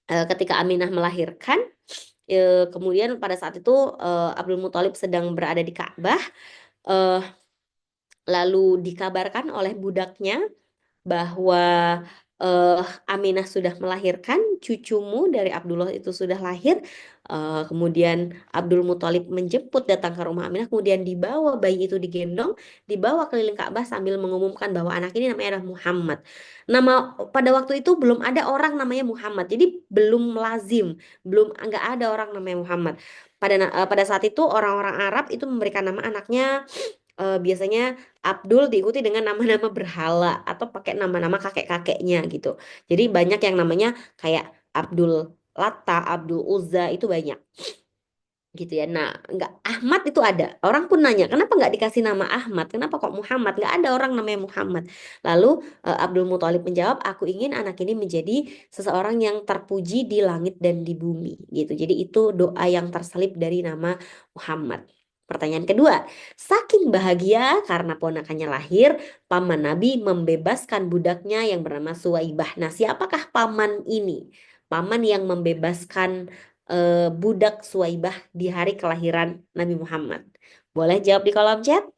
ketika Aminah melahirkan, kemudian pada saat itu Abdul Muthalib sedang berada di Ka'bah, eh, lalu dikabarkan oleh budaknya bahwa Aminah sudah melahirkan cucumu dari Abdullah itu sudah lahir. Kemudian Abdul Muthalib menjemput datang ke rumah Aminah, kemudian dibawa bayi itu digendong, dibawa keliling Ka'bah sambil mengumumkan bahwa anak ini namanya adalah Muhammad. Nama pada waktu itu belum ada orang namanya Muhammad, jadi belum lazim, belum nggak ada orang namanya Muhammad. Pada saat itu orang-orang Arab itu memberikan nama anaknya biasanya Abdul diikuti dengan nama-nama berhala atau pakai nama-nama kakek-kakeknya gitu. Jadi banyak yang namanya kayak Abdul Lata, Abdul Uzza itu banyak gitu ya. Nah, nggak Ahmad itu ada. Orang pun nanya, kenapa nggak dikasih nama Ahmad? Kenapa kok Muhammad? Nggak ada orang namanya Muhammad. Lalu Abdul Muthalib menjawab, aku ingin anak ini menjadi seseorang yang terpuji di langit dan di bumi gitu. Jadi itu doa yang terselip dari nama Muhammad. Pertanyaan kedua, saking bahagia karena ponakannya lahir, paman Nabi membebaskan budaknya yang bernama Suwaibah. Nah, siapakah paman ini? Paman yang membebaskan budak Suwaibah di hari kelahiran Nabi Muhammad? Boleh jawab di kolom chat.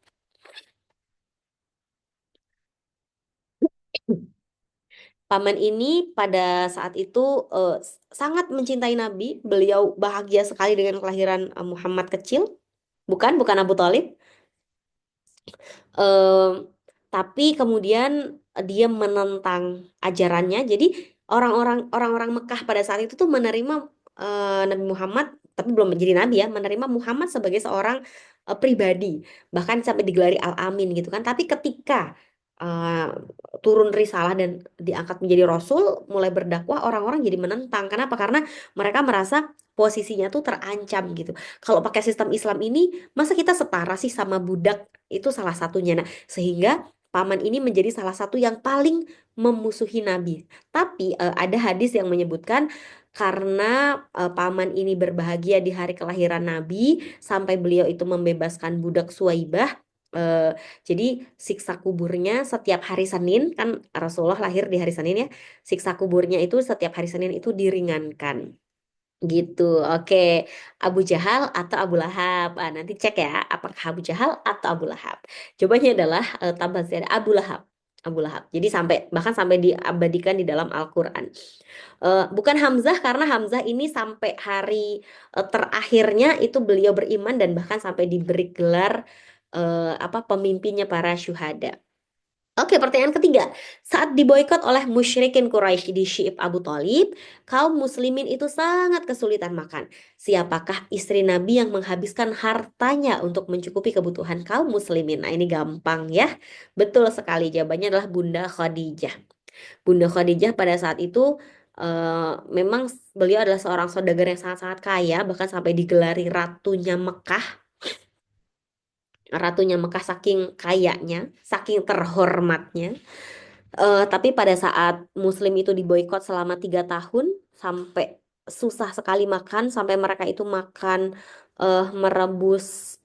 Paman ini pada saat itu sangat mencintai Nabi. Beliau bahagia sekali dengan kelahiran Muhammad kecil. Bukan Abu Thalib. Em, tapi kemudian dia menentang ajarannya. Jadi orang-orang Mekah pada saat itu tuh menerima Nabi Muhammad, tapi belum menjadi nabi ya, menerima Muhammad sebagai seorang pribadi, bahkan sampai digelari Al-Amin gitu kan. Tapi ketika eh, turun risalah dan diangkat menjadi rasul, mulai berdakwah, orang-orang jadi menentang. Kenapa? Karena mereka merasa posisinya tuh terancam gitu. Kalau pakai sistem Islam ini, masa kita setara sih sama budak? Itu salah satunya. Nah, sehingga paman ini menjadi salah satu yang paling memusuhi Nabi. Tapi ada hadis yang menyebutkan karena paman ini berbahagia di hari kelahiran Nabi sampai beliau itu membebaskan budak Suwaibah. eh, jadi siksa kuburnya setiap hari Senin, kan Rasulullah lahir di hari Senin ya. Siksa kuburnya itu setiap hari Senin itu diringankan. Gitu, oke. Abu Jahal atau Abu Lahab. Nanti cek ya, apakah Abu Jahal atau Abu Lahab. Jawabannya adalah tabazir Abu Lahab. Abu Lahab. Jadi bahkan sampai diabadikan di dalam Al-Quran. Bukan Hamzah, karena Hamzah ini sampai hari terakhirnya itu beliau beriman dan bahkan sampai diberi gelar pemimpinnya para syuhada. Oke, pertanyaan ketiga. Saat diboikot oleh musyrikin Quraisy di Syi'ib Abu Thalib, kaum muslimin itu sangat kesulitan makan. Siapakah istri Nabi yang menghabiskan hartanya untuk mencukupi kebutuhan kaum muslimin? Nah, ini gampang ya. Betul sekali, jawabannya adalah Bunda Khadijah. Bunda Khadijah pada saat itu memang beliau adalah seorang saudagar yang sangat-sangat kaya, bahkan sampai digelari ratunya Mekah. Ratunya Mekah saking kayanya, saking terhormatnya. Tapi pada saat Muslim itu diboikot selama 3 tahun, sampai susah sekali makan, sampai mereka itu makan merebus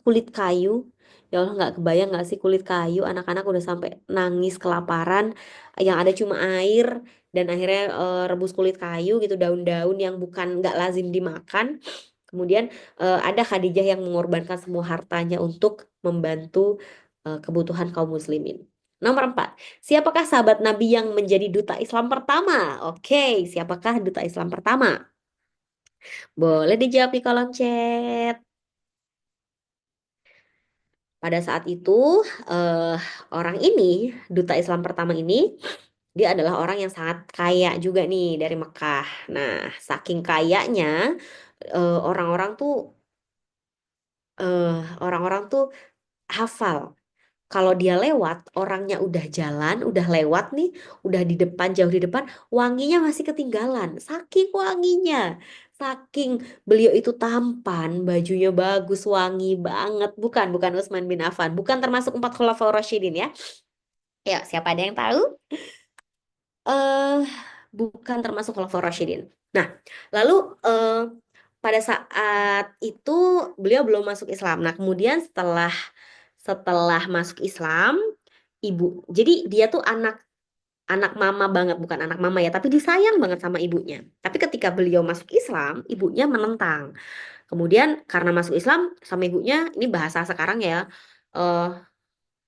kulit kayu. Ya Allah, nggak kebayang nggak sih kulit kayu, anak-anak udah sampai nangis kelaparan, yang ada cuma air dan akhirnya rebus kulit kayu gitu, daun-daun yang bukan nggak lazim dimakan. Kemudian ada Khadijah yang mengorbankan semua hartanya untuk membantu kebutuhan kaum muslimin. Nomor 4, siapakah sahabat Nabi yang menjadi duta Islam pertama? Oke, siapakah duta Islam pertama? Boleh dijawab di kolom chat. Pada saat itu, eh, orang ini, duta Islam pertama ini, dia adalah orang yang sangat kaya juga nih dari Mekah. Nah, saking kayanya, orang-orang tuh orang-orang tuh hafal. Kalau dia lewat, orangnya udah jalan, udah lewat nih, udah di depan, jauh di depan, wanginya masih ketinggalan. Saking wanginya, saking beliau itu tampan, bajunya bagus, wangi banget. Bukan Utsman bin Affan, bukan termasuk 4 Khulafaur Rasyidin ya. Ya, siapa ada yang tahu? eh Bukan termasuk Khulafaur Rasyidin. Nah, lalu pada saat itu beliau belum masuk Islam. Nah, kemudian setelah setelah masuk Islam, jadi dia tuh anak anak mama banget, bukan anak mama ya, tapi disayang banget sama ibunya. Tapi ketika beliau masuk Islam, ibunya menentang. Kemudian karena masuk Islam sama ibunya, ini bahasa sekarang ya, eh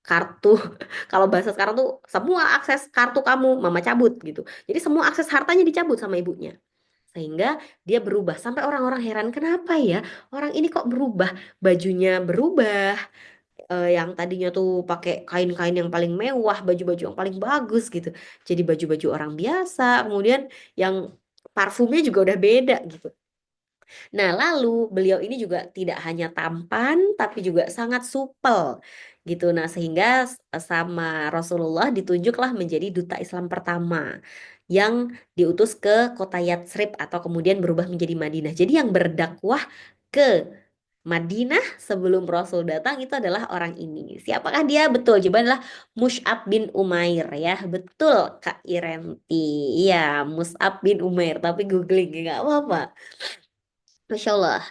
kartu. Kalau bahasa sekarang tuh semua akses kartu kamu mama cabut gitu. Jadi semua akses hartanya dicabut sama ibunya. Sehingga dia berubah sampai orang-orang heran, kenapa ya orang ini kok berubah, bajunya berubah, yang tadinya tuh pakai kain-kain yang paling mewah, baju-baju yang paling bagus gitu. Jadi baju-baju orang biasa, kemudian yang parfumnya juga udah beda gitu. Nah, lalu beliau ini juga tidak hanya tampan, tapi juga sangat supel gitu. Nah, sehingga sama Rasulullah ditunjuklah menjadi duta Islam pertama yang diutus ke kota Yatsrib atau kemudian berubah menjadi Madinah. Jadi yang berdakwah ke Madinah sebelum Rasul datang itu adalah orang ini. Siapakah dia? Betul, jawabannya adalah Mus'ab bin Umair ya. Betul, Kak Irenti. Iya, Mus'ab bin Umair. Tapi googling nggak apa-apa. Masya Allah.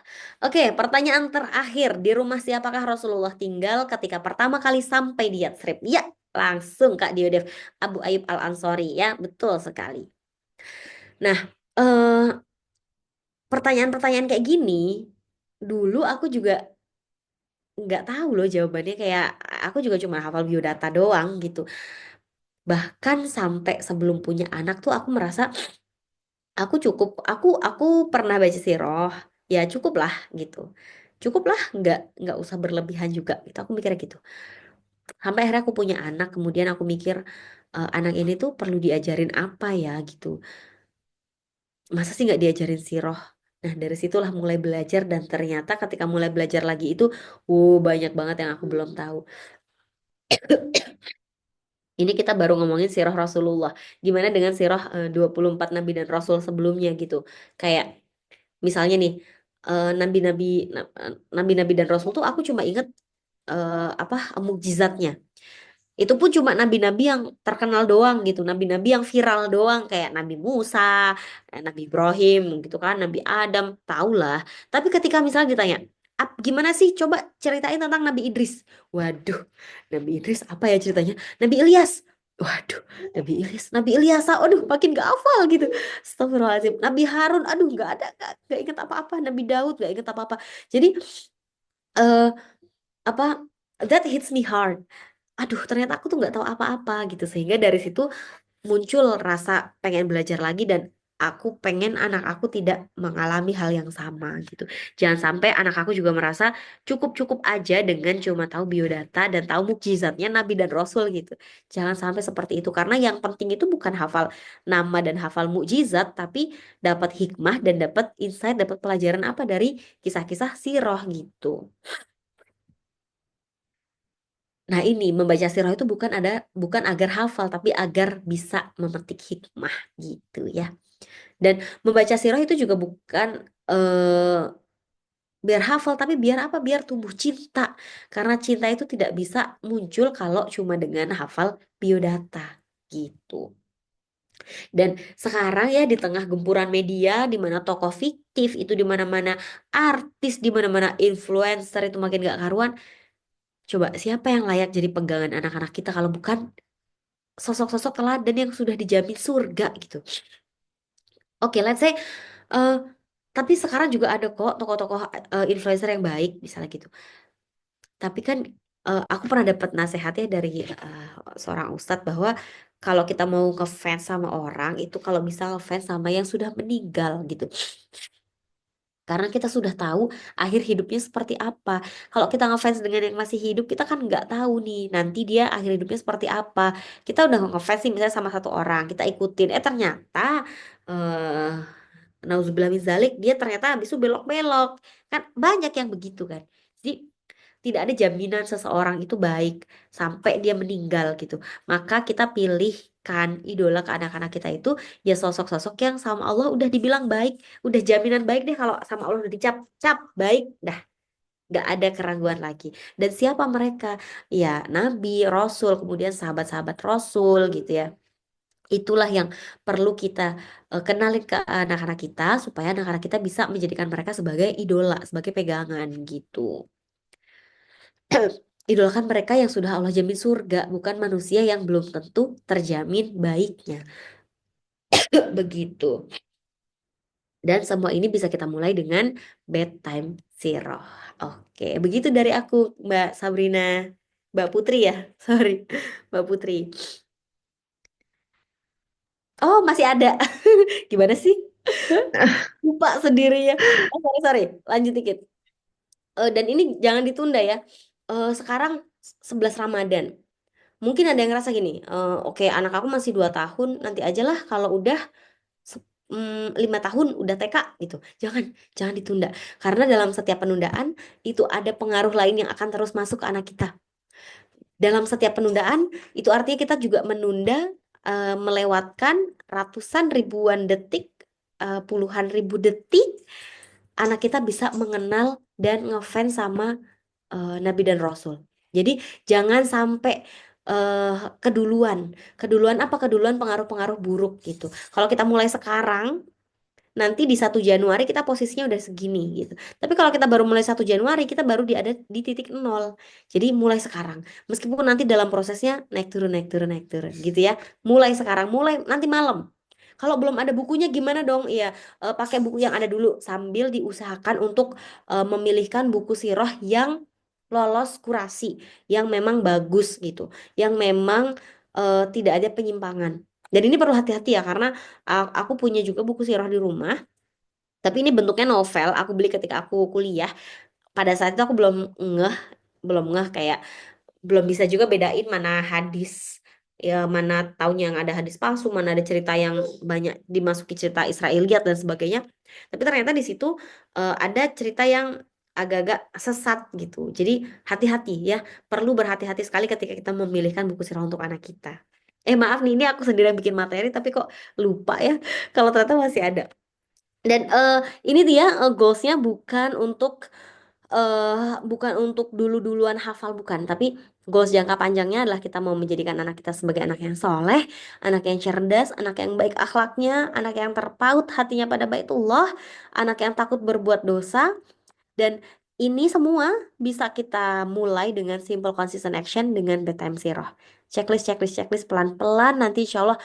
Oke, pertanyaan terakhir. Di rumah siapakah Rasulullah tinggal ketika pertama kali sampai di Yatsrib? Ya, langsung Kak Diodev. Abu Ayyub Al-Ansori ya, betul sekali. Nah, pertanyaan-pertanyaan kayak gini, dulu aku juga nggak tahu loh jawabannya. Kayak aku juga cuma hafal biodata doang gitu. Bahkan sampai sebelum punya anak tuh aku merasa aku pernah baca sirah, ya cukup lah gitu. Cukup lah, nggak usah berlebihan juga gitu. Aku mikirnya gitu. Sampai akhirnya aku punya anak, kemudian aku mikir anak ini tuh perlu diajarin apa ya gitu. Masa sih nggak diajarin sirah? Nah, dari situlah mulai belajar dan ternyata ketika mulai belajar lagi itu, banyak banget yang aku belum tahu. Ini kita baru ngomongin sirah Rasulullah. Gimana dengan sirah 24 nabi dan rasul sebelumnya gitu. Kayak misalnya nih, nabi-nabi nabi-nabi dan rasul tuh aku cuma inget apa mukjizatnya. Itu pun cuma nabi-nabi yang terkenal doang gitu, nabi-nabi yang viral doang kayak Nabi Musa, Nabi Ibrahim gitu kan, Nabi Adam, tahulah. Tapi ketika misalnya ditanya, gimana sih coba ceritain tentang Nabi Idris? Waduh, Nabi Idris apa ya ceritanya? Nabi Ilyas. Waduh, Nabi Ilyas, Nabi Ilyasa, aduh makin gak hafal gitu. Astagfirullahaladzim. Nabi Harun, aduh nggak ada, nggak inget apa-apa. Nabi Daud nggak inget apa-apa. Jadi eh apa that hits me hard. Aduh, ternyata aku tuh nggak tahu apa-apa gitu. Sehingga dari situ muncul rasa pengen belajar lagi dan aku pengen anak aku tidak mengalami hal yang sama gitu. Jangan sampai anak aku juga merasa cukup-cukup aja dengan cuma tahu biodata dan tahu mukjizatnya Nabi dan Rasul gitu. Jangan sampai seperti itu karena yang penting itu bukan hafal nama dan hafal mukjizat, tapi dapat hikmah dan dapat insight, dapat pelajaran apa dari kisah-kisah sirah gitu. Nah, ini membaca sirah itu bukan agar hafal tapi agar bisa memetik hikmah gitu ya. Dan membaca sirah itu juga bukan biar hafal tapi biar apa? Biar tumbuh cinta. Karena cinta itu tidak bisa muncul kalau cuma dengan hafal biodata gitu. Dan sekarang ya di tengah gempuran media di mana tokoh fiktif itu di mana-mana, artis di mana-mana, influencer itu makin gak karuan. Coba siapa yang layak jadi pegangan anak-anak kita kalau bukan sosok-sosok teladan yang sudah dijamin surga gitu. Oke, let's say, eh tapi sekarang juga ada kok tokoh-tokoh influencer yang baik, misalnya gitu. Tapi kan aku pernah dapat nasihatnya dari seorang ustadz bahwa kalau kita mau ngefans sama orang itu kalau bisa ngefans sama yang sudah meninggal gitu. Karena kita sudah tahu akhir hidupnya seperti apa. Kalau kita ngefans dengan yang masih hidup, kita kan nggak tahu nih nanti dia akhir hidupnya seperti apa. Kita udah ngefans nih misalnya sama satu orang, kita ikutin. Ternyata eh nauzubillah min zalik, dia ternyata habis itu belok-belok. Kan banyak yang begitu kan. Jadi tidak ada jaminan seseorang itu baik sampai dia meninggal gitu. Maka kita pilihkan idola ke anak-anak kita itu ya sosok-sosok yang sama Allah udah dibilang baik, udah jaminan baik deh kalau sama Allah udah dicap cap baik, dah nggak ada keraguan lagi. Dan siapa mereka? Ya Nabi, Rasul, kemudian sahabat-sahabat Rasul gitu ya. Itulah yang perlu kita kenalin ke anak-anak kita supaya anak-anak kita bisa menjadikan mereka sebagai idola, sebagai pegangan gitu. Idolakan mereka yang sudah Allah jamin surga, bukan manusia yang belum tentu terjamin baiknya. Begitu. Dan semua ini bisa kita mulai dengan bedtime zero. Oke, begitu dari aku, Mbak Sabrina. Mbak Putri ya, sorry, Mbak Putri. Oh, masih ada. Gimana sih? Lupa sendirinya. Oh, sorry, sorry. Lanjut dikit. Dan ini jangan ditunda ya. Sekarang 11 Ramadan. Mungkin ada yang ngerasa gini, oke anak aku masih 2 tahun, nanti aja lah kalau udah 5 tahun udah TK gitu. Jangan, jangan ditunda. Karena dalam setiap penundaan itu ada pengaruh lain yang akan terus masuk ke anak kita. Dalam setiap penundaan itu artinya kita juga menunda, melewatkan ratusan ribuan detik, puluhan ribu detik anak kita bisa mengenal dan ngefans sama Nabi dan Rasul. Jadi jangan sampai keduluan. Keduluan apa? Keduluan pengaruh-pengaruh buruk gitu. Kalau kita mulai sekarang, nanti di 1 Januari kita posisinya udah segini gitu. Tapi kalau kita baru mulai 1 Januari, kita baru ada di titik nol. Jadi mulai sekarang. Meskipun nanti dalam prosesnya naik turun, naik turun, naik turun gitu ya. Mulai sekarang, mulai nanti malam. Kalau belum ada bukunya gimana dong? Iya, pakai buku yang ada dulu sambil diusahakan untuk memilihkan buku sirah yang lolos kurasi, yang memang bagus gitu, yang memang tidak ada penyimpangan. Dan ini perlu hati-hati ya karena aku punya juga buku sirah di rumah, tapi ini bentuknya novel. Aku beli ketika aku kuliah. Pada saat itu aku ngeh, belum ngeh kayak belum bisa juga bedain mana hadis ya, mana taunya yang ada hadis palsu, mana ada cerita yang banyak dimasuki cerita Israiliyat dan sebagainya. Tapi ternyata di situ ada cerita yang agak-agak sesat gitu. Jadi hati-hati ya, perlu berhati-hati sekali ketika kita memilihkan buku sirah untuk anak kita. Maaf nih, ini aku sendiri yang bikin materi tapi kok lupa ya kalau ternyata masih ada. Dan ini dia goalsnya bukan untuk dulu-duluan hafal, bukan, tapi goals jangka panjangnya adalah kita mau menjadikan anak kita sebagai anak yang soleh, anak yang cerdas, anak yang baik akhlaknya, anak yang terpaut hatinya pada Baitullah, anak yang takut berbuat dosa. Dan ini semua bisa kita mulai dengan simple consistent action dengan bedtime zero. Checklist, checklist, checklist pelan-pelan. Nanti insya Allah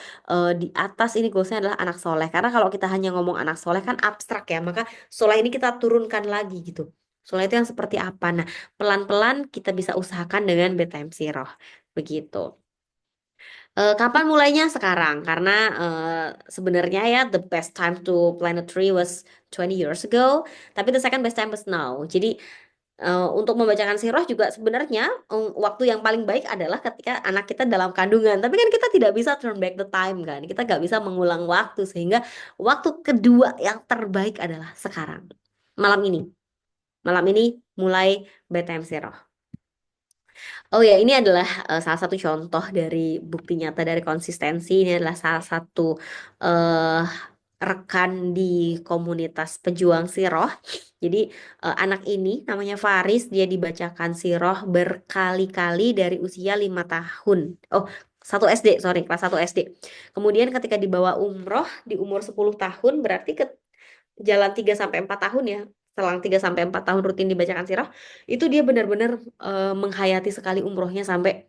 di atas ini goalsnya adalah anak soleh. Karena kalau kita hanya ngomong anak soleh kan abstrak ya. Maka soleh ini kita turunkan lagi gitu. Soleh itu yang seperti apa? Nah, pelan-pelan kita bisa usahakan dengan bedtime zero. Begitu. Kapan mulainya? Sekarang, karena sebenarnya ya the best time to plant a tree was 20 years ago, tapi the second best time was now. Jadi untuk membacakan sirah juga sebenarnya waktu yang paling baik adalah ketika anak kita dalam kandungan. Tapi kan kita tidak bisa turn back the time kan, kita nggak bisa mengulang waktu, sehingga waktu kedua yang terbaik adalah sekarang, malam ini. Malam ini mulai bedtime sirah. Oh ya, ini adalah salah satu contoh dari bukti nyata dari konsistensi. Ini adalah salah satu eh, rekan di komunitas pejuang siroh. Jadi anak ini namanya Faris, dia dibacakan siroh berkali-kali dari usia 5 tahun. Oh, 1 SD, sorry, kelas 1 SD. Kemudian ketika dibawa umroh di umur 10 tahun, berarti ke jalan 3 sampai 4 tahun ya. Selang 3 sampai 4 tahun rutin dibacakan sirah, itu dia benar-benar menghayati sekali umrohnya sampai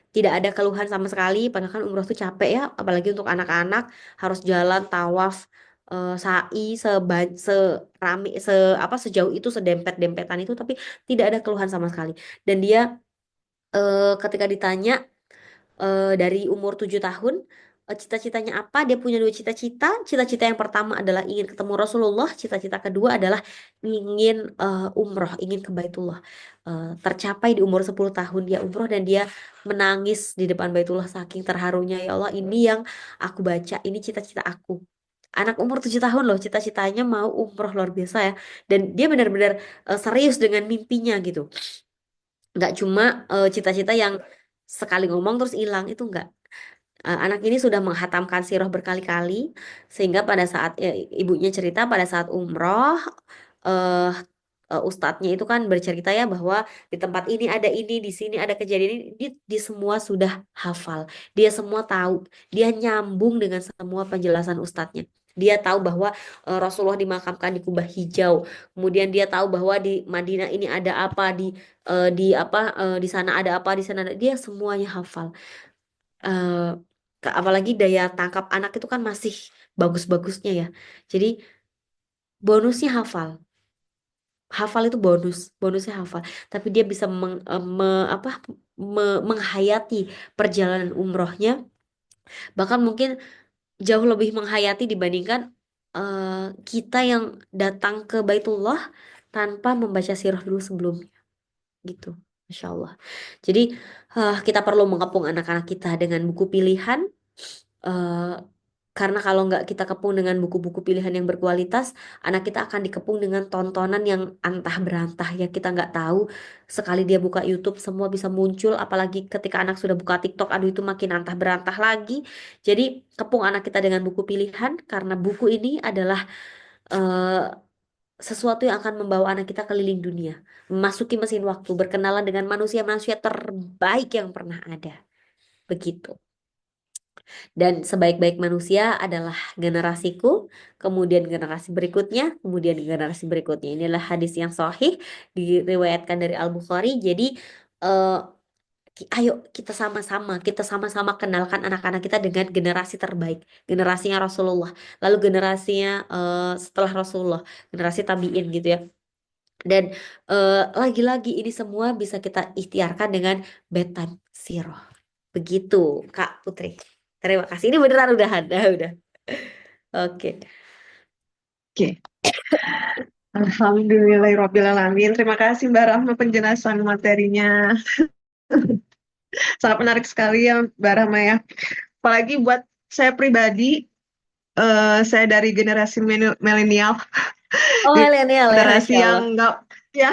tidak ada keluhan sama sekali. Padahal kan umroh tuh capek ya, apalagi untuk anak-anak harus jalan tawaf, sa'i serami sejauh itu, sedempet-dempetan itu, tapi tidak ada keluhan sama sekali. Dan dia ketika ditanya dari umur 7 tahun cita-citanya apa, dia punya 2 cita-cita. Cita-cita yang pertama adalah ingin ketemu Rasulullah, cita-cita kedua adalah ingin umroh, ingin ke Baitullah. Tercapai di umur 10 tahun dia umroh, dan dia menangis di depan Baitullah saking terharunya. Ya Allah, ini yang aku baca, ini cita-cita aku. Anak umur 7 tahun loh, cita-citanya mau umroh, luar biasa ya. Dan dia benar-benar serius dengan mimpinya gitu. Nggak cuma cita-cita yang sekali ngomong terus hilang, itu enggak. Anak ini sudah menghatamkan sirah berkali-kali, sehingga pada saat ibunya cerita pada saat umroh, eh ustadznya itu kan bercerita ya bahwa di tempat ini ada ini, di sini ada kejadian ini, di semua sudah hafal, dia semua tahu, dia nyambung dengan semua penjelasan ustadznya. Dia tahu bahwa Rasulullah dimakamkan di Kubah Hijau, kemudian dia tahu bahwa di Madinah ini ada apa, di sana ada apa, di sana ada, dia semuanya hafal. eh Apalagi daya tangkap anak itu kan masih bagus-bagusnya ya. Jadi bonusnya hafal. Hafal itu bonusnya hafal. Tapi dia bisa menghayati perjalanan umrohnya, bahkan mungkin jauh lebih menghayati dibandingkan kita yang datang ke Baitullah tanpa membaca sirah dulu sebelumnya gitu. Masya Allah. Jadi kita perlu mengepung anak-anak kita dengan buku pilihan. eh, karena kalau nggak kita kepung dengan buku-buku pilihan yang berkualitas, anak kita akan dikepung dengan tontonan yang antah berantah ya kita nggak tahu. Sekali dia buka YouTube semua bisa muncul, apalagi ketika anak sudah buka TikTok, aduh itu makin antah berantah lagi. Jadi kepung anak kita dengan buku pilihan karena buku ini adalah eh, sesuatu yang akan membawa anak kita keliling dunia, memasuki mesin waktu, berkenalan dengan manusia-manusia terbaik yang pernah ada. Begitu. Dan sebaik-baik manusia adalah generasiku, kemudian generasi berikutnya, kemudian generasi berikutnya. Inilah hadis yang sahih diriwayatkan dari Al-Bukhari. Jadi eh, ayo kita sama-sama kenalkan anak-anak kita dengan generasi terbaik, generasinya Rasulullah, lalu generasinya setelah Rasulullah, generasi tabiin gitu ya. Dan lagi-lagi ini semua bisa kita ikhtiarkan dengan bedtime zero. Begitu, Kak Putri. Terima kasih. Ini beneran udah. Oke. Oke. Alhamdulillahirrahmanirrahim. Terima kasih Mbak Rahma penjelasan materinya. Sangat menarik sekali ya Mbak Rahma ya. Apalagi buat saya pribadi, saya dari generasi milenial, Oh, milenial ya, generasi Masya Allah. yang ya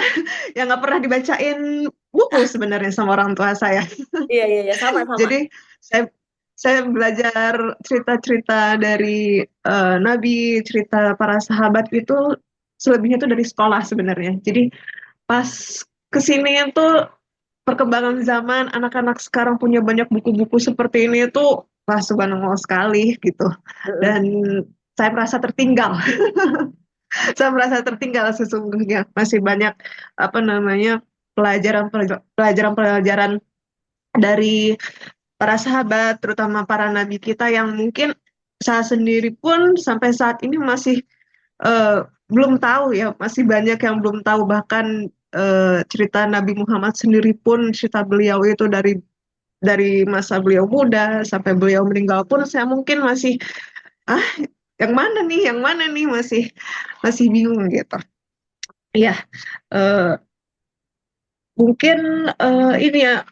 yang nggak pernah dibacain buku sebenarnya sama orang tua saya. Iya, sama. Jadi saya belajar cerita-cerita dari Nabi, cerita para sahabat itu selebihnya itu dari sekolah sebenarnya. Jadi pas kesini itu perkembangan zaman, anak-anak sekarang punya banyak buku-buku seperti ini itu wah subhanallah sekali gitu. Dan saya merasa tertinggal. Saya merasa tertinggal sesungguhnya. Masih banyak apa namanya pelajaran-pelajaran dari para sahabat, terutama para nabi kita yang mungkin saya sendiri pun sampai saat ini masih belum tahu ya, masih banyak yang belum tahu. Bahkan cerita Nabi Muhammad sendiri pun, cerita beliau itu dari masa beliau muda sampai beliau meninggal pun saya mungkin masih ah yang mana nih masih bingung gitu. Iya, eh, mungkin ini ya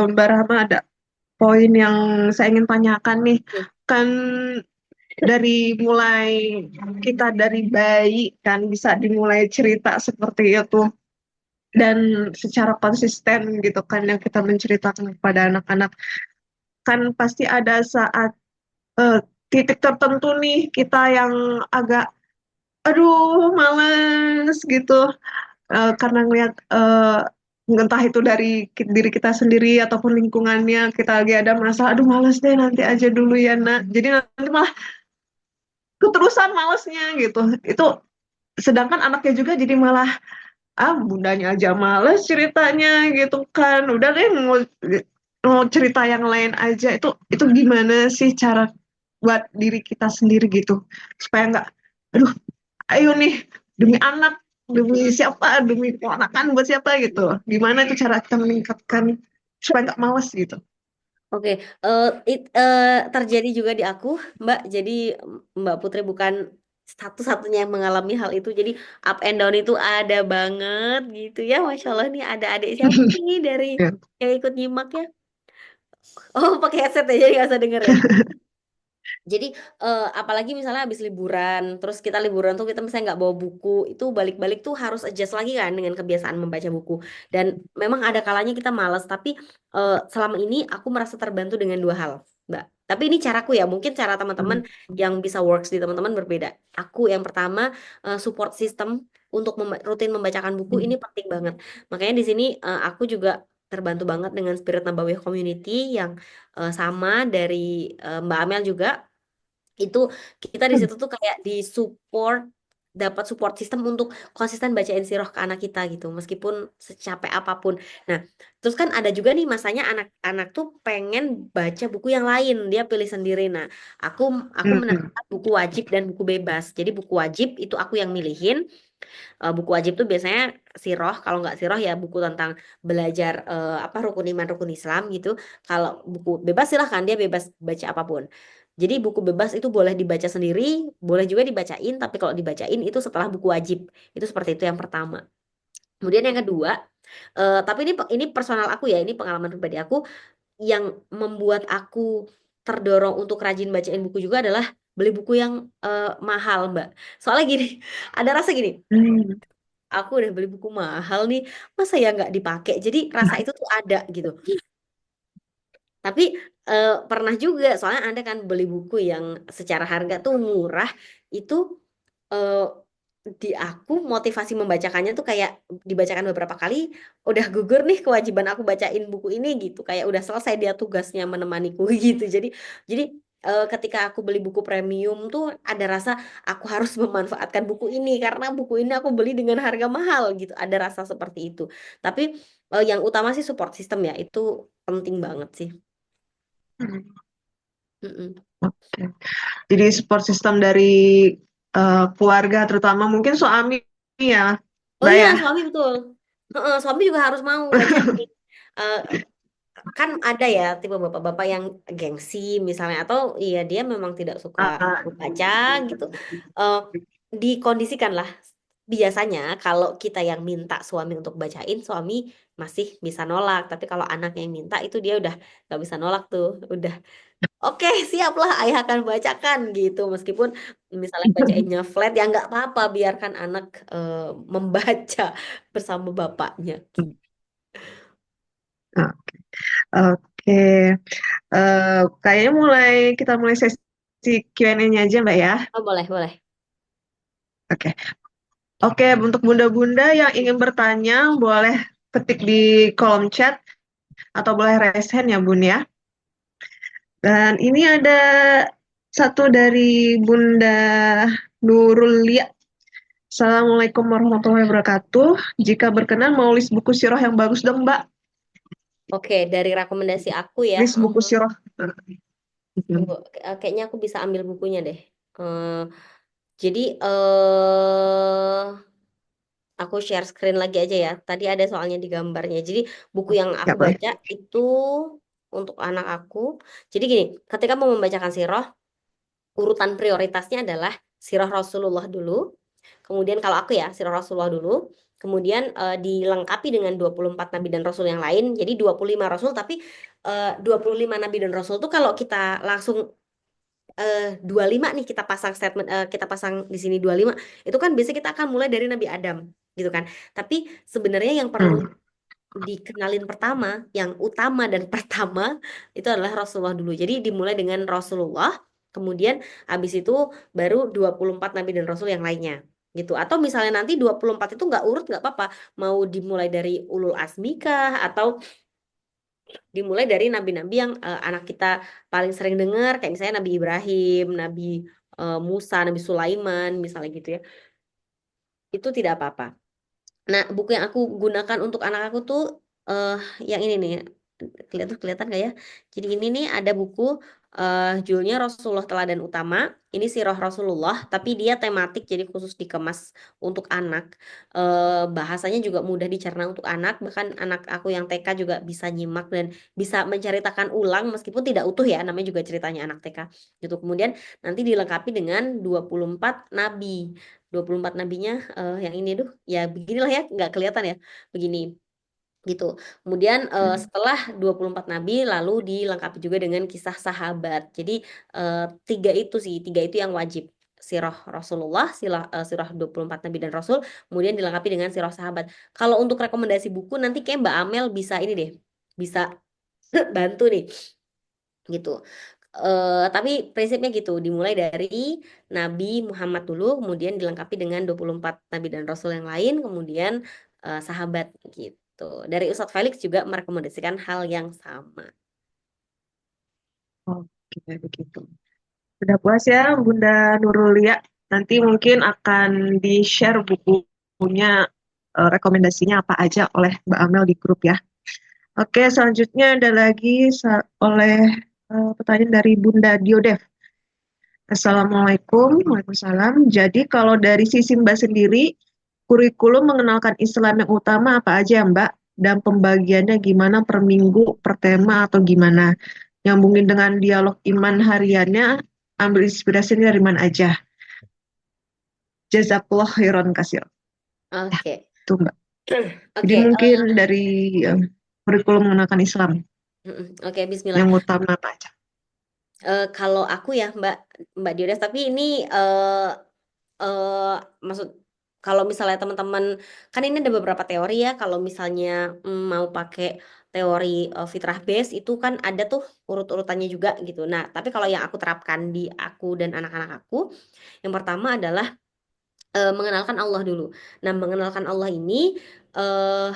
Mbak Rahma ada poin yang saya ingin tanyakan nih. Kan dari mulai kita dari bayi kan bisa dimulai cerita seperti itu dan secara konsisten gitu kan yang kita menceritakan kepada anak-anak kan pasti ada saat eh, titik tertentu nih kita yang agak aduh males gitu. Karena ngelihat entah itu dari diri kita sendiri ataupun lingkungannya kita lagi ada merasa aduh males deh nanti aja dulu ya nak, jadi nanti malah keterusan malesnya gitu. Itu sedangkan anaknya juga jadi malah bundanya aja males ceritanya gitu kan, udah deh mau cerita yang lain aja. Itu gimana sih cara buat diri kita sendiri gitu supaya nggak aduh ayo nih demi anak, demi siapa, demi keponakan buat siapa gitu, gimana itu cara kita meningkatkan supaya nggak malas gitu. Oke, terjadi juga di aku, Mbak. Jadi Mbak Putri bukan satu-satunya yang mengalami hal itu. Jadi up and down itu ada banget gitu ya. Masya Allah nih ada adik siapa nih dari Ya. yang ikut nyimak ya. Oh, pakai headset ya, jadi nggak usah denger ya. Jadi apalagi misalnya habis liburan, terus kita liburan tuh kita misalnya nggak bawa buku, itu balik-balik tuh harus adjust lagi kan dengan kebiasaan membaca buku. Dan memang ada kalanya kita malas, tapi selama ini aku merasa terbantu dengan dua hal, Mbak. Tapi ini caraku ya, mungkin cara teman-teman yang bisa works di teman-teman berbeda. Aku yang pertama support system untuk rutin membacakan buku ini penting banget. Makanya di sini aku juga terbantu banget dengan Spirit Nabawiyah Community yang sama dari Mbak Amel juga. Itu kita di situ tuh kayak di support, dapat support system untuk konsisten bacain sirah ke anak kita gitu meskipun secapek apapun. Nah terus kan ada juga nih masanya anak-anak tuh pengen baca buku yang lain, dia pilih sendiri. Nah aku menerapkan buku wajib dan buku bebas. Jadi buku wajib itu aku yang milihin, Buku wajib tuh biasanya siroh, kalau nggak siroh ya buku tentang belajar apa rukun iman rukun Islam gitu. Kalau buku bebas silahkan, dia bebas baca apapun. Jadi buku bebas itu boleh dibaca sendiri, boleh juga dibacain, tapi kalau dibacain itu setelah buku wajib. Itu seperti itu yang pertama. Kemudian yang kedua, tapi ini personal aku ya, ini pengalaman pribadi aku yang membuat aku terdorong untuk rajin bacain buku juga adalah beli buku yang mahal, Mbak. Soalnya gini, ada rasa gini, Hmm. aku udah beli buku mahal nih, masa ya nggak dipakai? Jadi rasa itu tuh ada gitu. Tapi pernah juga, soalnya ada kan beli buku yang secara harga tuh murah, itu eh, di aku motivasi membacakannya tuh kayak dibacakan beberapa kali, udah gugur nih kewajiban aku bacain buku ini gitu, kayak udah selesai dia tugasnya menemaniku gitu. Jadi ketika aku beli buku premium tuh ada rasa aku harus memanfaatkan buku ini karena buku ini aku beli dengan harga mahal gitu. Ada rasa seperti itu. Tapi yang utama sih support system ya, itu penting banget sih. Hmm. Mm-mm. Oke. Jadi support system dari keluarga, terutama mungkin suami ya, Oh Mbak iya, ya. suami betul. Heeh, suami juga harus mau bacain. Eh, kan ada ya tipe bapak-bapak yang gengsi misalnya, atau iya dia memang tidak suka Ah, baca gitu. Eh, dikondisikan lah. Biasanya kalau kita yang minta suami untuk bacain, suami masih bisa nolak. Tapi kalau anak yang minta itu dia udah nggak bisa nolak tuh. Udah oke, siaplah ayah akan bacakan gitu. Meskipun misalnya bacainnya flat ya nggak apa-apa, biarkan anak membaca bersama bapaknya. ah, oke. Kayaknya kita mulai sesi Q&A-nya aja, Mbak ya. Oh boleh, boleh. Oke. Oke, untuk bunda-bunda yang ingin bertanya, boleh ketik di kolom chat atau boleh raise hand ya, Bun ya. Dan ini ada satu dari Bunda Nurul Lia. Assalamualaikum warahmatullahi wabarakatuh. Jika berkenan mau list buku sirah yang bagus dong, Mbak. Oke, dari rekomendasi aku ya. List buku sirah. Tunggu, kayaknya aku bisa ambil bukunya deh. Eh, jadi aku share screen lagi aja ya. Tadi ada soalnya di gambarnya. Jadi buku yang Ya, aku boleh. baca itu untuk anak aku. Jadi gini, ketika mau membacakan sirah, urutan prioritasnya adalah sirah Rasulullah dulu. Kemudian kalau aku ya, sirah Rasulullah dulu. Kemudian dilengkapi dengan 24 nabi dan rasul yang lain. Jadi 25 rasul, tapi 25 nabi dan rasul tuh kalau kita langsung 25 nih kita pasang statement, kita pasang di sini 25, itu kan biasanya kita akan mulai dari Nabi Adam gitu kan. Tapi sebenarnya yang perlu Hmm. dikenalin pertama, yang utama dan pertama itu adalah Rasulullah dulu. Jadi dimulai dengan Rasulullah, kemudian habis itu baru 24 nabi dan rasul yang lainnya gitu. Atau misalnya nanti 24 itu nggak urut nggak apa-apa, mau dimulai dari ulul azmi kah, atau dimulai dari nabi-nabi yang anak kita paling sering dengar, kayak misalnya Nabi Ibrahim, Nabi Musa, Nabi Sulaiman misalnya gitu ya. Itu tidak apa-apa. Nah, buku yang aku gunakan untuk anak aku tuh eh yang ini nih. Kelihatan nggak ya? Jadi ini nih ada buku judulnya Rasulullah Teladan Utama. Ini Sirah Rasulullah, tapi dia tematik jadi khusus dikemas untuk anak. Bahasanya juga mudah dicerna untuk anak, bahkan anak aku yang TK juga bisa nyimak dan bisa menceritakan ulang meskipun tidak utuh ya, namanya juga ceritanya anak TK. Gitu. Kemudian nanti dilengkapi dengan 24 nabi. 24 nabinya yang ini tuh ya beginilah ya, nggak kelihatan ya, begini gitu. Kemudian setelah 24 nabi lalu dilengkapi juga dengan kisah sahabat. Jadi tiga itu sih, tiga itu yang wajib. Sirah Rasulullah, sirah 24 nabi dan rasul, kemudian dilengkapi dengan sirah sahabat. Kalau untuk rekomendasi buku nanti kayak Mbak Amel bisa ini deh, bisa bantu nih gitu. Tapi prinsipnya gitu, dimulai dari Nabi Muhammad dulu, kemudian dilengkapi dengan 24 Nabi dan Rasul yang lain, kemudian sahabat gitu. Dari Ustadz Felix juga merekomendasikan hal yang sama. Oke, begitu. Sudah puas ya, Bunda Nurul Lia. Nanti mungkin akan di-share bukunya, rekomendasinya apa aja oleh Mbak Amel di grup ya. Oke, selanjutnya ada lagi oleh pertanyaan dari Bunda Diodev. Assalamualaikum, Waalaikumsalam. Jadi kalau dari sisi Mbak sendiri, kurikulum mengenalkan Islam yang utama apa aja, Mbak? Dan pembagiannya gimana per minggu, per tema, atau gimana? Nyambungin dengan dialog iman hariannya, ambil inspirasi dari mana aja? Jazakallah khairan kasir. Oke. Itu, Mbak. Jadi Oke, mungkin dari eh, kurikulum mengenalkan Islam oke, Bismillah. yang utama apa aja? Kalau aku ya Mbak Diodes, tapi ini maksud kalau misalnya teman-teman kan ini ada beberapa teori ya. Kalau misalnya mau pakai teori fitrah base itu kan ada tuh urut-urutannya juga gitu. Nah, tapi kalau yang aku terapkan di aku dan anak-anak aku, yang pertama adalah mengenalkan Allah dulu. Nah, mengenalkan Allah ini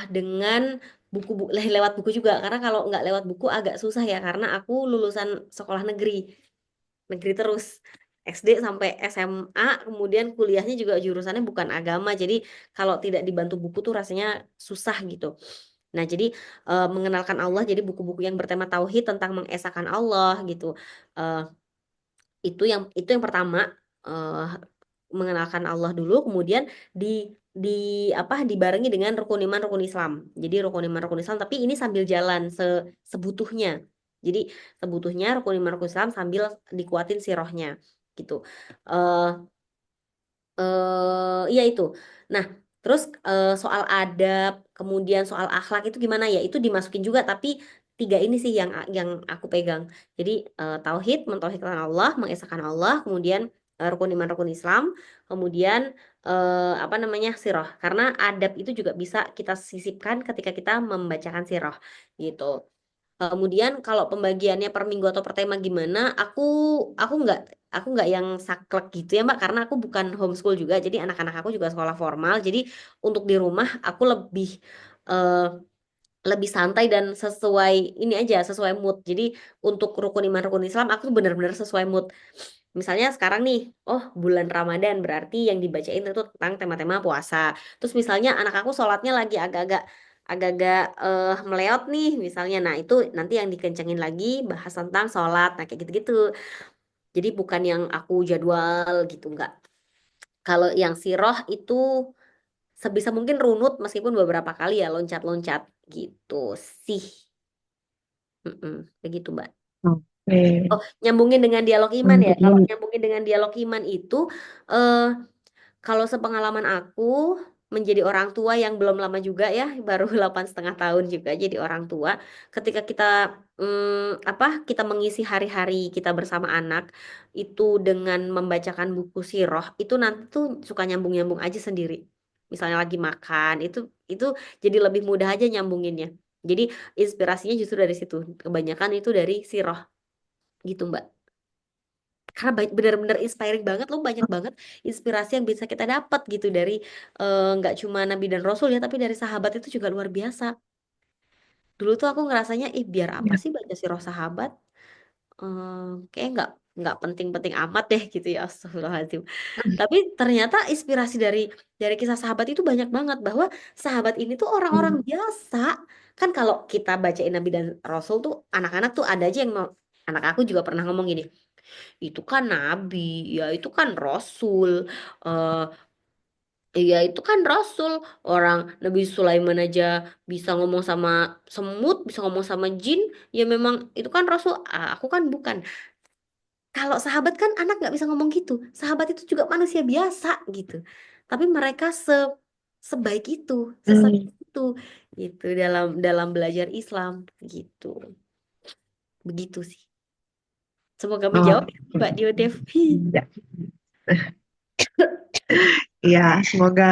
dengan buku lewat buku juga, karena kalau nggak lewat buku agak susah ya, karena aku lulusan sekolah negeri terus SD sampai SMA, kemudian kuliahnya juga jurusannya bukan agama, jadi kalau tidak dibantu buku tuh rasanya susah gitu. Nah, jadi mengenalkan Allah, jadi buku-buku yang bertema tauhid tentang mengesahkan Allah gitu. Eh, itu yang pertama, eh, mengenalkan Allah dulu, kemudian dibarengi dengan rukun Islam. Jadi rukun Islam, tapi ini sambil jalan sebutuhnya. Jadi sebutuhnya rukun Islam sambil dikuatin sirohnya gitu. Eh iya itu. Nah, terus soal adab, kemudian soal akhlak itu gimana ya? Itu dimasukin juga, tapi tiga ini sih yang aku pegang. Jadi tauhid, mentauhidkan Allah, mengesahkan Allah, kemudian rukun Islam, kemudian apa namanya sirah. Karena adab itu juga bisa kita sisipkan ketika kita membacakan sirah gitu. Kemudian kalau pembagiannya per minggu atau per tema gimana? Aku nggak yang saklek gitu ya Mbak, karena aku bukan homeschool juga. Jadi anak-anak aku juga sekolah formal. Jadi untuk di rumah aku eh, lebih santai dan sesuai ini aja, sesuai mood. Jadi untuk rukun Islam aku tuh benar-benar sesuai mood. Misalnya sekarang nih, oh bulan Ramadan berarti yang dibacain itu tentang tema-tema puasa. Terus misalnya anak aku sholatnya lagi agak-agak meleot nih misalnya. Nah itu nanti yang dikencengin lagi bahas tentang sholat. Nah kayak gitu-gitu. Jadi bukan yang aku jadwal gitu, enggak. Kalau yang siroh itu sebisa mungkin runut meskipun beberapa kali ya loncat-loncat gitu sih. Begitu Mbak. Oke. Oh, nyambungin dengan dialog iman ya. Mantap, Kalau Mbak. nyambungin dengan dialog iman itu, eh, kalau sepengalaman aku menjadi orang tua yang belum lama juga ya, baru 8,5 tahun juga jadi orang tua. Ketika kita kita mengisi hari-hari kita bersama anak itu dengan membacakan buku sirah, itu nanti tuh suka nyambung-nyambung aja sendiri. Misalnya lagi makan, itu jadi lebih mudah aja nyambunginnya. Jadi inspirasinya justru dari situ. Kebanyakan itu dari sirah gitu Mbak. Karena benar-benar inspiring banget loh, banyak banget inspirasi yang bisa kita dapat gitu dari nggak cuma Nabi dan Rasul ya, tapi dari sahabat itu juga luar biasa. Dulu tuh aku ngerasanya, ih biar apa Ya. sih baca sirah sahabat? Kayak nggak penting-penting amat deh gitu ya, astagfirullahaladzim. Tapi ternyata inspirasi dari kisah sahabat itu banyak banget, bahwa sahabat ini tuh orang-orang biasa. Kan kalau kita bacain Nabi dan Rasul tuh anak-anak tuh ada aja yang mau, anak aku juga pernah ngomong gini, itu kan nabi, ya itu kan rasul, eh ya itu kan rasul, orang Nabi Sulaiman aja bisa ngomong sama semut, bisa ngomong sama jin, ya memang itu kan rasul. Aku kan bukan. Kalau sahabat kan anak nggak bisa ngomong gitu, sahabat itu juga manusia biasa gitu, tapi mereka sebaik itu, Hmm. seserius itu gitu dalam dalam belajar Islam gitu, begitu sih. Semoga Oh, menjawab ya, Mbak Diodev. ya. Ya, semoga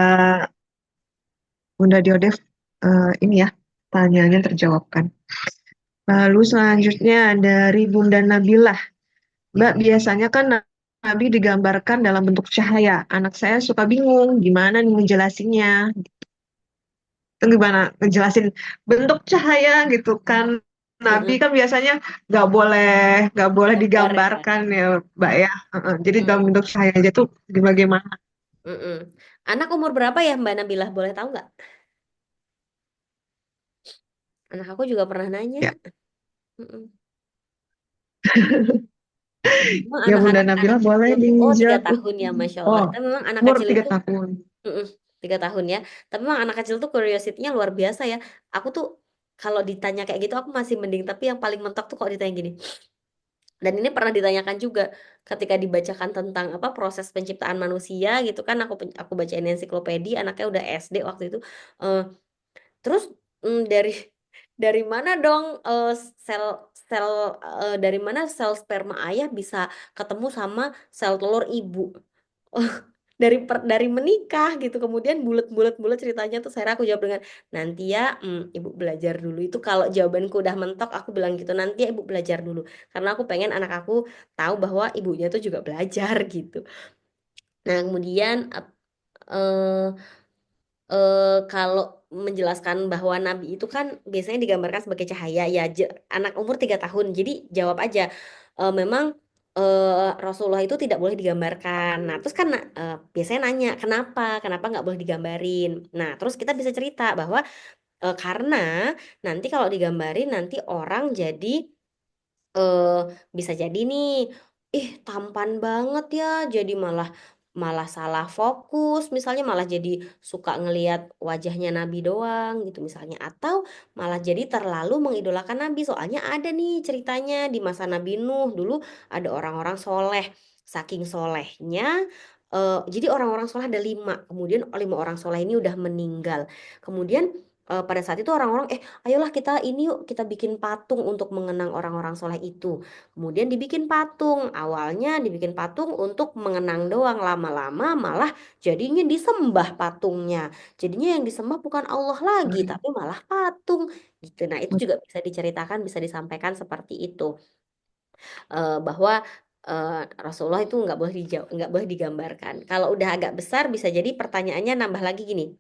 Bunda Diodef ini ya, tanyanya terjawabkan. Lalu selanjutnya dari Bunda Nabilah. Mbak, biasanya kan Nabi digambarkan dalam bentuk cahaya. Anak saya suka bingung, gimana nih menjelasinya? Itu gimana ngejelasin bentuk cahaya gitu kan? Nabi Mm-mm. kan biasanya nggak boleh Gambar ya. digambarkan ya, Mbak ya. Jadi dalam Mm, bentuk cahaya aja tuh bagaimana? mm-mm. Anak umur berapa ya Mbak Nabilah? Boleh tahu nggak? Anak aku juga pernah nanya. Ya, Mm-mm. Memang ya Bunda anak-anak anak Nabila boleh kecil tuh, oh 3 dijawab. tahun ya, Masya Allah. Oh, Tapi memang anak umur kecil tiga itu, tahun. mm-mm. 3 tahun ya. Tapi memang anak kecil tuh curiosity-nya luar biasa ya. Aku tuh kalau ditanya kayak gitu aku masih mending, tapi yang paling mentok tuh kalau ditanya gini. Dan ini pernah ditanyakan juga ketika dibacakan tentang apa proses penciptaan manusia gitu kan, aku bacain ensiklopedia, anaknya udah SD waktu itu. Eh, terus dari mana dong sel sel dari mana sel sperma ayah bisa ketemu sama sel telur ibu? Dari menikah gitu, kemudian bulat ceritanya tuh saya aku jawab dengan nanti ya, ibu belajar dulu. Itu kalau jawabanku udah mentok aku bilang gitu, nanti ya ibu belajar dulu, karena aku pengen anak aku tahu bahwa ibunya tuh juga belajar gitu. Nah kemudian eh kalau menjelaskan bahwa nabi itu kan biasanya digambarkan sebagai cahaya ya, anak umur 3 tahun, jadi jawab aja memang Rasulullah itu tidak boleh digambarkan. Nah terus kan biasanya nanya kenapa nggak boleh digambarin. Nah terus kita bisa cerita bahwa karena nanti kalau digambarin nanti orang jadi eh bisa jadi nih, tampan banget ya, jadi malah malah salah fokus, misalnya malah jadi suka ngelihat wajahnya Nabi doang gitu misalnya, atau malah jadi terlalu mengidolakan Nabi. Soalnya ada nih ceritanya di masa Nabi Nuh dulu, ada orang-orang soleh, saking solehnya jadi orang-orang soleh ada 5, kemudian 5 orang soleh ini udah meninggal, kemudian pada saat itu orang-orang ayolah kita ini yuk kita bikin patung untuk mengenang orang-orang soleh itu. Kemudian dibikin patung. Awalnya dibikin patung untuk mengenang doang. Lama-lama malah jadinya disembah patungnya. Jadinya yang disembah bukan Allah lagi, tapi malah patung. Gitu. Nah itu juga bisa diceritakan, bisa disampaikan seperti itu. Bahwa Rasulullah itu nggak boleh digambarkan. Kalau udah agak besar bisa jadi pertanyaannya nambah lagi gini.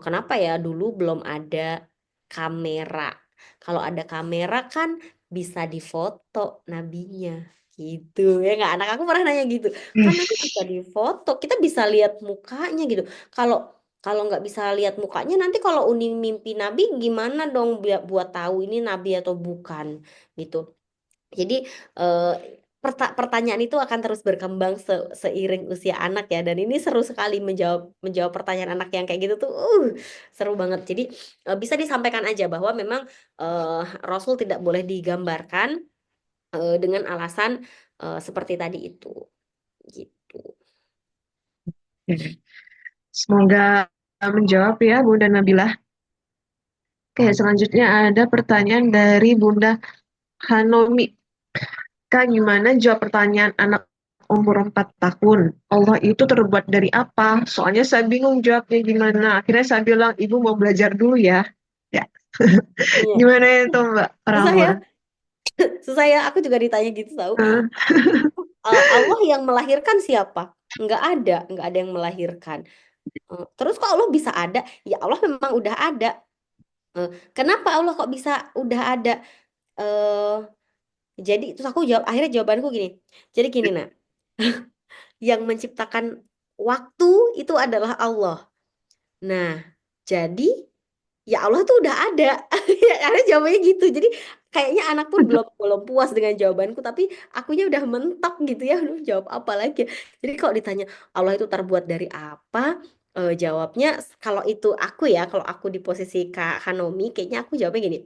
Kenapa ya dulu belum ada kamera? Kalau ada kamera kan bisa difoto nabinya gitu ya nggak? Anak aku pernah nanya gitu. Kan nanti bisa difoto, kita bisa lihat mukanya gitu. Kalau kalau nggak bisa lihat mukanya, nanti kalau Uni mimpi nabi gimana dong buat tahu ini nabi atau bukan gitu. Jadi eh, pertanyaan itu akan terus berkembang seiring usia anak ya, dan ini seru sekali menjawab menjawab pertanyaan anak yang kayak gitu tuh, seru banget. Jadi bisa disampaikan aja bahwa memang Rasul tidak boleh digambarkan dengan alasan seperti tadi itu, gitu. Semoga menjawab ya Bunda Nabila. Oke, selanjutnya ada pertanyaan dari Bunda Hanomi. Kak, gimana jawab pertanyaan anak umur 4 tahun? Allah itu terbuat dari apa? Soalnya saya bingung jawabnya gimana. Akhirnya saya bilang, Ibu mau belajar dulu ya. Ya, Iya. gimana itu Mbak Susah ya, Rahma? susah ya. Aku juga ditanya gitu tahu. Eh, Allah yang melahirkan siapa? Nggak ada yang melahirkan. Terus kok Allah bisa ada? Ya Allah memang udah ada. Kenapa Allah kok bisa udah ada? eh jadi terus aku jawab, akhirnya jawabanku gini. Jadi gini nak, yang menciptakan waktu itu adalah Allah. Nah, jadi ya Allah tuh udah ada. Akhirnya jawabannya gitu. Jadi kayaknya anak pun belum belum puas dengan jawabanku, tapi akunya udah mentok gitu ya. Aduh, jawab apa lagi? Jadi kalau ditanya Allah itu terbuat dari apa? Jawabnya kalau itu aku ya, kalau aku di posisi Kak Hanomi, kayaknya aku jawabnya gini.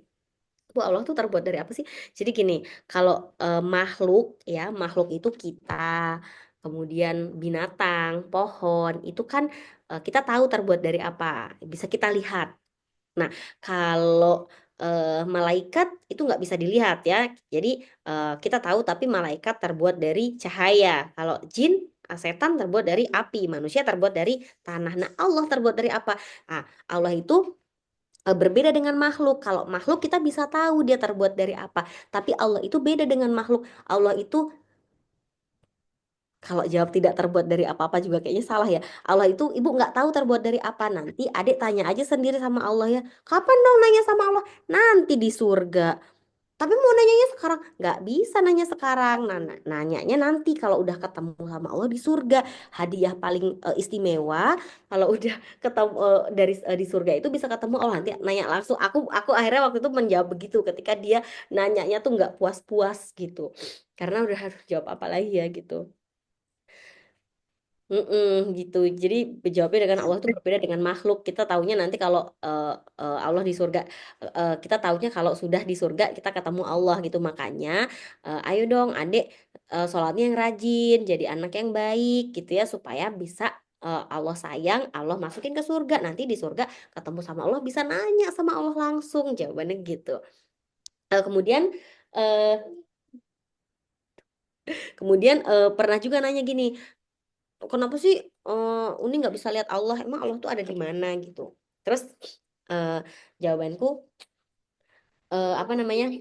Bu, Allah tuh terbuat dari apa sih? Jadi gini, kalau makhluk ya, makhluk itu kita, kemudian binatang, pohon, itu kan kita tahu terbuat dari apa, bisa kita lihat. Nah, kalau malaikat itu nggak bisa dilihat ya. Jadi kita tahu, tapi malaikat terbuat dari cahaya. Kalau jin, setan terbuat dari api, manusia terbuat dari tanah. Nah, Allah terbuat dari apa? Nah, Allah itu berbeda dengan makhluk. Kalau makhluk kita bisa tahu dia terbuat dari apa, tapi Allah itu beda dengan makhluk. Allah itu kalau jawab tidak terbuat dari apa-apa juga kayaknya salah ya. Allah itu ibu nggak tahu terbuat dari apa. Nanti adik tanya aja sendiri sama Allah ya. Kapan dong nanya sama Allah? Nanti di surga. Tapi mau nanyanya sekarang nggak bisa nanya sekarang. Nanyanya nanti kalau udah ketemu sama Allah di surga. Hadiah paling istimewa kalau udah ketemu di surga itu bisa ketemu Allah, nanti nanya langsung. Aku akhirnya waktu itu menjawab begitu ketika dia nanyanya tuh nggak puas-puas gitu. Karena udah harus jawab apa lagi ya gitu. Gitu. Jadi jawabnya dengan Allah itu berbeda dengan makhluk. Kita taunya nanti kalau Allah di surga, kita taunya kalau sudah di surga kita ketemu Allah gitu. Makanya ayo dong adik, sholatnya yang rajin, jadi anak yang baik gitu ya, supaya bisa Allah sayang, Allah masukin ke surga. Nanti di surga ketemu sama Allah, bisa nanya sama Allah langsung. Jawabannya gitu. Kemudian eh, pernah juga nanya gini, kenapa sih Uni nggak bisa lihat Allah? Emang Allah tuh ada di mana gitu? Terus eh, jawabanku, apa namanya,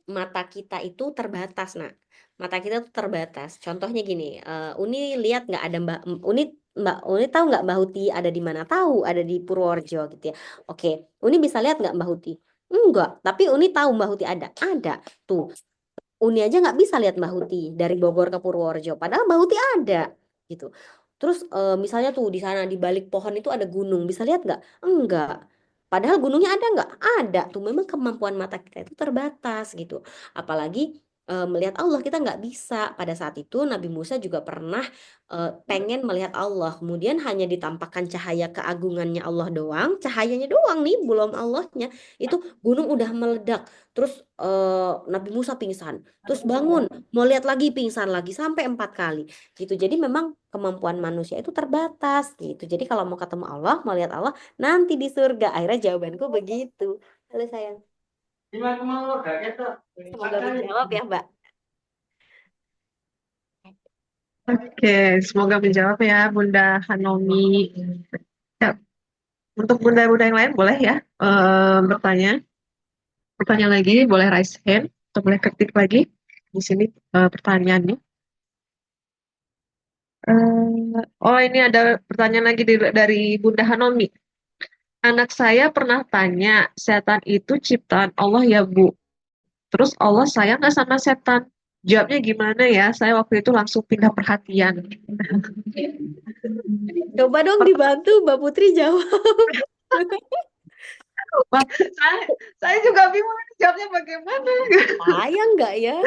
mata kita itu terbatas, nak. Mata kita tuh terbatas. Contohnya gini, Uni lihat nggak ada Uni tahu nggak Mbak Huti ada di mana? Tahu, ada di Purworejo gitu ya. Oke, Uni bisa lihat nggak Mbak Huti? Enggak, tapi Uni tahu Mbak Huti ada. Ada. Tuh, Uni aja nggak bisa lihat Mbak Huti dari Bogor ke Purworejo, padahal Mbak Huti ada gitu. Terus misalnya tuh di sana di balik pohon itu ada gunung, bisa lihat nggak? Enggak. Padahal gunungnya ada nggak? Ada. Tuh memang kemampuan mata kita itu terbatas gitu. Apalagi melihat Allah kita nggak bisa. Pada saat itu Nabi Musa juga pernah pengen melihat Allah, kemudian hanya ditampakkan cahaya keagungannya Allah doang, cahayanya doang nih, belum Allahnya. Itu gunung udah meledak. Terus Nabi Musa pingsan, terus bangun, mau lihat lagi pingsan lagi sampai 4 kali gitu. Jadi memang kemampuan manusia itu terbatas gitu. Jadi kalau mau ketemu Allah, mau lihat Allah nanti di surga. Akhirnya jawabanku begitu. Halo sayang. Semoga menjawab ya Mbak. Oke, semoga menjawab ya Bunda Hanomi. Ya, untuk bunda-bunda yang lain boleh ya bertanya. Bertanya lagi, boleh raise hand atau boleh ketik lagi di sini pertanyaannya. Oh, ini ada pertanyaan lagi dari Bunda Hanomi. Anak saya pernah tanya, setan itu ciptaan Allah ya Bu? Terus Allah sayang nggak sama setan? Jawabnya gimana ya? Saya waktu itu langsung pindah perhatian. Coba dong dibantu Mbak Putri jawab. Wah, saya juga bingung jawabnya bagaimana. Sayang nggak ya?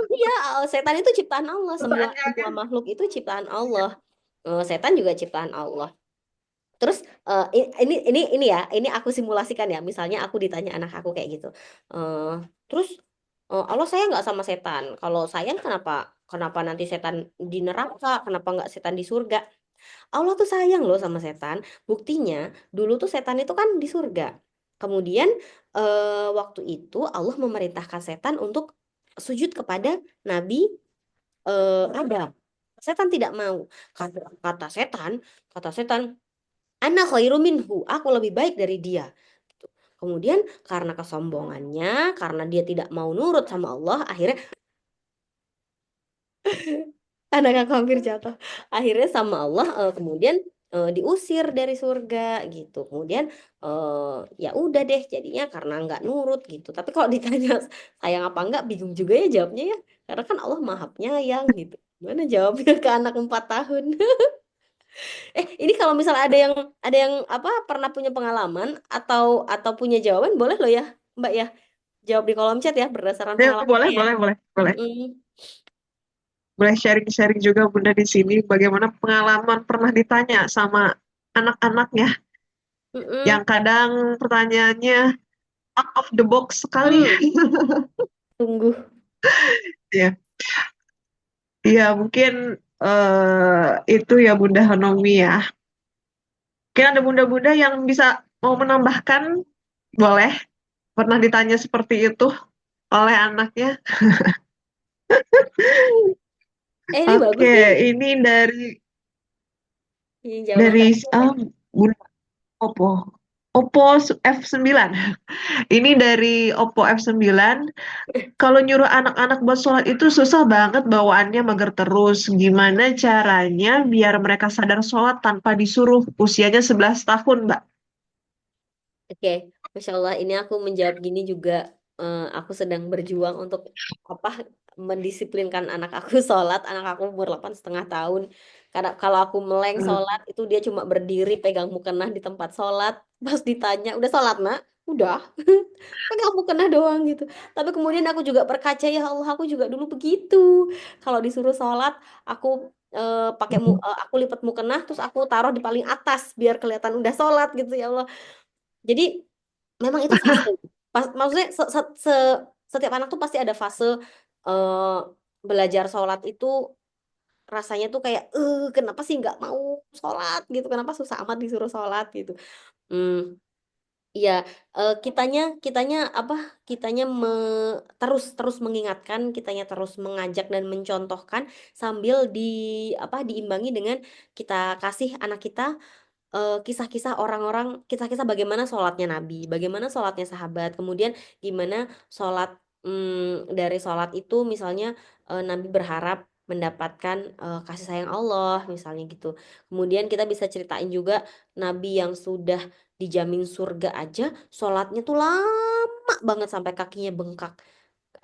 Iya, setan itu ciptaan Allah. Semua Pertanyaannya. makhluk itu ciptaan Allah. Setan juga ciptaan Allah. Terus ini ya, ini aku simulasikan ya. Misalnya aku ditanya anak aku kayak gitu. Eh, terus Allah sayang nggak sama setan? Kalau sayang kenapa kenapa nanti setan di neraka? Kenapa nggak setan di surga? Allah tuh sayang loh sama setan. Buktinya dulu tuh setan itu kan di surga. Kemudian waktu itu Allah memerintahkan setan untuk sujud kepada Nabi Adam. Setan tidak mau. Kata, kata setan, kata setan, Ana khairu minhu, aku lebih baik dari dia. Gitu. Kemudian karena kesombongannya, karena dia tidak mau nurut sama Allah, akhirnya anak aku hampir jatuh. Akhirnya sama Allah kemudian diusir dari surga gitu. Kemudian ya udah deh jadinya karena nggak nurut gitu. Tapi kalau ditanya sayang apa enggak, bingung juga ya jawabnya ya. Karena kan Allah Maha Penyayang gitu. Gimana jawabnya ke anak 4 tahun? Ini kalau misalnya ada yang apa pernah punya pengalaman atau punya jawaban boleh loh ya, Mbak ya. Jawab di kolom chat ya berdasarkan Ya, pengalamannya boleh, ya. boleh, boleh, boleh. Mm-mm. Boleh sharing-sharing juga Bunda di sini bagaimana pengalaman pernah ditanya sama anak-anaknya yang Mm-mm. kadang pertanyaannya out of the box sekali. Hmm, Tunggu. Ya, ya mungkin itu ya Bunda Hanomi ya. Mungkin ada bunda-bunda yang bisa mau menambahkan, boleh. Pernah ditanya seperti itu oleh anaknya. Ini Oke, bagus nih. ini dari Ini jawaban dari terakhir. Bunda Oppo. Oppo F9. Ini dari Oppo F9. Kalau nyuruh anak-anak buat sholat itu susah banget bawaannya mager terus. Gimana caranya biar mereka sadar sholat tanpa disuruh usianya 11 tahun, Mbak? Oke, Masya Allah, ini aku menjawab gini juga. Aku sedang berjuang untuk apa mendisiplinkan anak aku sholat. Anak aku umur 8,5 tahun. Karena kalau aku meleng Hmm. sholat itu dia cuma berdiri pegang mukena di tempat sholat. Pas ditanya, udah sholat nak? Udah. Pegang mukena doang gitu. Tapi kemudian aku juga berkaca, ya Allah, aku juga dulu begitu. Kalau disuruh sholat, aku pakai aku lipat mukena terus aku taruh di paling atas biar kelihatan udah sholat gitu ya Allah. Jadi memang itu fase. Maksudnya setiap anak tuh pasti ada fase eh, belajar sholat itu rasanya tuh kayak kenapa sih nggak mau sholat gitu, kenapa susah amat disuruh sholat gitu. Hmm, iya, kitanya kitanya apa? Kitanya terus terus mengingatkan, kitanya terus mengajak dan mencontohkan sambil diimbangi dengan kita kasih anak kita kisah-kisah orang-orang, kisah-kisah bagaimana sholatnya Nabi, bagaimana sholatnya sahabat, kemudian gimana sholat dari sholat itu misalnya Nabi berharap mendapatkan kasih sayang Allah misalnya gitu. Kemudian kita bisa ceritain juga Nabi yang sudah dijamin surga aja, sholatnya tuh lama banget sampai kakinya bengkak.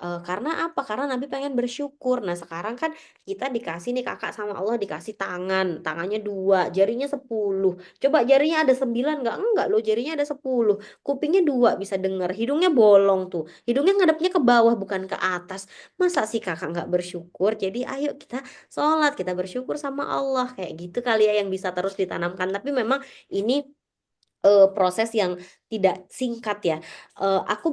Karena apa? Karena Nabi pengen bersyukur. Nah sekarang kan kita dikasih nih kakak sama Allah dikasih tangannya 2, jarinya 10. Coba jarinya ada 9 nggak? Enggak loh, jarinya ada 10. Kupingnya 2 bisa dengar, hidungnya bolong tuh. Hidungnya ngadepnya ke bawah bukan ke atas. Masa sih kakak nggak bersyukur? Jadi ayo kita sholat, kita bersyukur sama Allah. Kayak gitu kali ya yang bisa terus ditanamkan. Tapi memang ini proses yang tidak singkat ya. Aku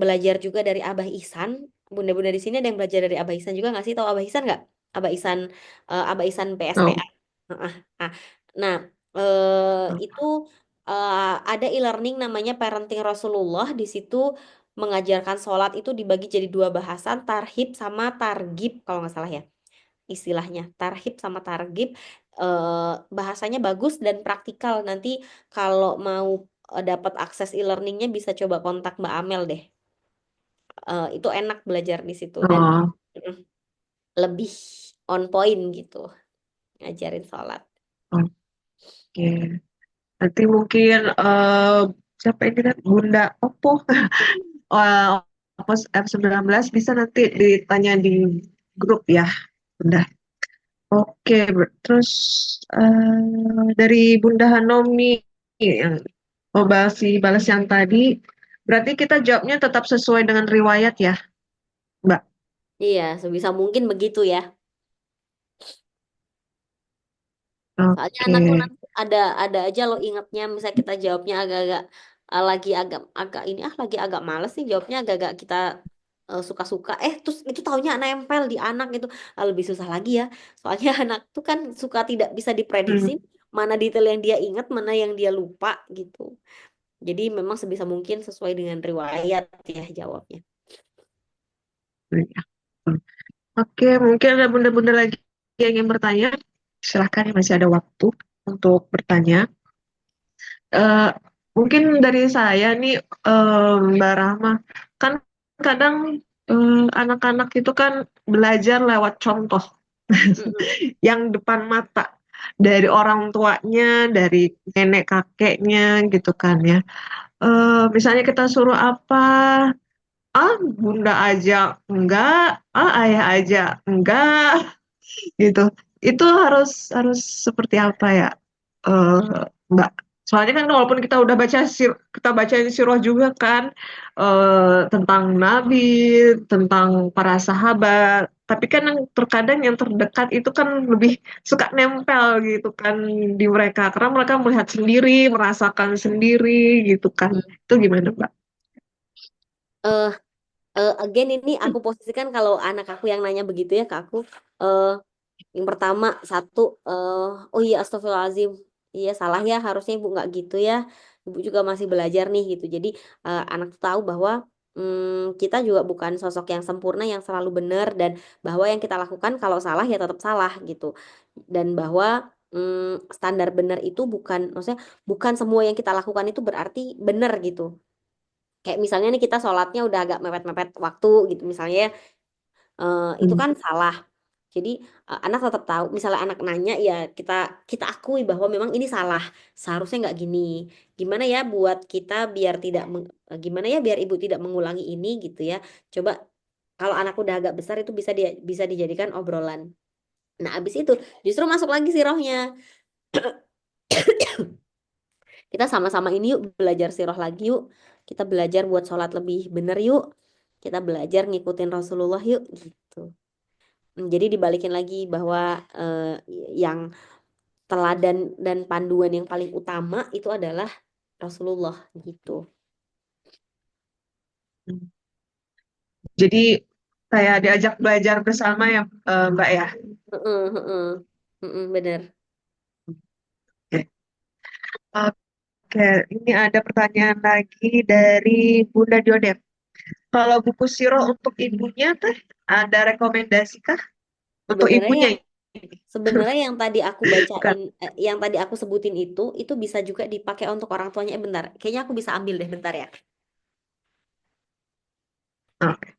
belajar juga dari Abah Ihsan. Bunda-bunda di sini ada yang belajar dari Abah Ihsan juga nggak sih? Tahu Abah Ihsan nggak? Abah Ihsan Oh, PSPA. Heeh. Nah, itu ada e-learning namanya Parenting Rasulullah. Di situ mengajarkan sholat itu dibagi jadi 2 bahasan, tarhib sama targib kalau nggak salah ya istilahnya tarhib sama targib. Bahasanya bagus dan praktikal. Nanti kalau mau dapat akses e-learningnya bisa coba kontak Mbak Amel deh. Itu enak belajar di situ dan oh, mm, lebih on point gitu ngajarin sholat. oke. Nanti mungkin siapa ini kan Bunda Oppo, Oppo F19 bisa nanti ditanya di grup ya, Bunda. Oke, terus dari Bunda Hanom nih yang balas yang tadi, berarti kita jawabnya tetap sesuai dengan riwayat ya, Mbak? Iya, sebisa mungkin begitu ya. Soalnya Oke. anak tuh nanti ada aja lo ingetnya misalnya kita jawabnya agak-agak lagi agak ini lagi agak males nih jawabnya agak-agak kita suka-suka terus itu taunya nempel di anak itu. Lebih susah lagi ya. Soalnya anak tuh kan suka tidak bisa diprediksi Hmm, mana detail yang dia ingat, mana yang dia lupa gitu. Jadi memang sebisa mungkin sesuai dengan riwayat ya jawabnya. ya. Oke, mungkin ada bunda-bunda lagi yang ingin bertanya. Silahkan, masih ada waktu untuk bertanya. Eh, Mungkin dari saya nih, Mbak Rahma, kan kadang anak-anak itu kan belajar lewat contoh Mm-mm. yang depan mata dari orang tuanya, dari nenek kakeknya gitu kan ya. Misalnya kita suruh apa, bunda aja enggak, ayah aja enggak, gitu. Itu harus harus seperti apa ya, eh, Mbak? Soalnya kan walaupun kita udah kita baca sirah juga kan, tentang Nabi, tentang para sahabat, tapi kan yang terkadang yang terdekat itu kan lebih suka nempel gitu kan di mereka karena mereka melihat sendiri, merasakan sendiri gitu kan. Mm. Itu gimana, Mbak? Eh, Again ini aku posisikan kalau anak aku yang nanya begitu ya ke aku. eh Yang pertama, satu, oh iya astagfirullahaladzim, iya salah ya, harusnya ibu nggak gitu ya. Ibu juga masih belajar nih gitu. Jadi anak tuh tahu bahwa kita juga bukan sosok yang sempurna yang selalu benar dan bahwa yang kita lakukan kalau salah ya tetap salah gitu. Dan bahwa standar benar itu bukan, maksudnya bukan semua yang kita lakukan itu berarti benar gitu. Kayak misalnya nih kita sholatnya udah agak mepet-mepet waktu gitu misalnya ya, itu Hmm. kan salah. Jadi anak tetap tahu, misalnya anak nanya ya kita kita akui bahwa memang ini salah, seharusnya nggak gini. Gimana ya buat kita biar tidak gimana ya biar ibu tidak mengulangi ini gitu ya. Coba kalau anak udah agak besar itu bisa dijadikan obrolan. Nah, abis itu justru masuk lagi sih rohnya. Kita sama-sama ini yuk belajar sirah lagi yuk. Kita belajar buat sholat lebih bener yuk. Kita belajar ngikutin Rasulullah yuk gitu. Jadi dibalikin lagi bahwa yang teladan dan panduan yang paling utama itu adalah Rasulullah gitu. Jadi kayak diajak belajar bersama ya, Mbak ya. Heeh, heeh. Bener. Oke. Oke, ini ada pertanyaan lagi dari Bunda Diodet. Kalau buku Siro untuk ibunya teh ada rekomendasi kah untuk Sebenarnya ibunya yang ini? sebenarnya yang tadi aku Bukan. bacain, yang tadi aku sebutin itu bisa juga dipakai untuk orang tuanya. Bentar, kayaknya aku bisa ambil deh, bentar ya. Oke.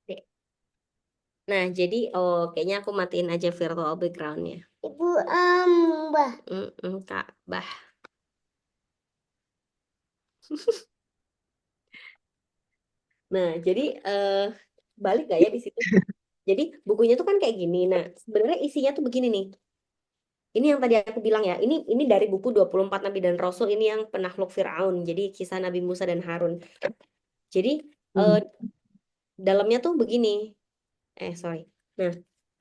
Oke. Nah, jadi kayaknya aku matiin aja virtual backgroundnya. Ibu Mbah. Kak Bah. Nah, jadi balik gak ya di situ? Jadi bukunya tuh kan kayak gini. Nah, sebenarnya isinya tuh begini nih. Ini yang tadi aku bilang ya. Ini dari buku 24 Nabi dan Rasul, ini yang penakluk Firaun. Jadi kisah Nabi Musa dan Harun. Jadi eh, Hmm. dalamnya tuh begini. Sorry. Nah,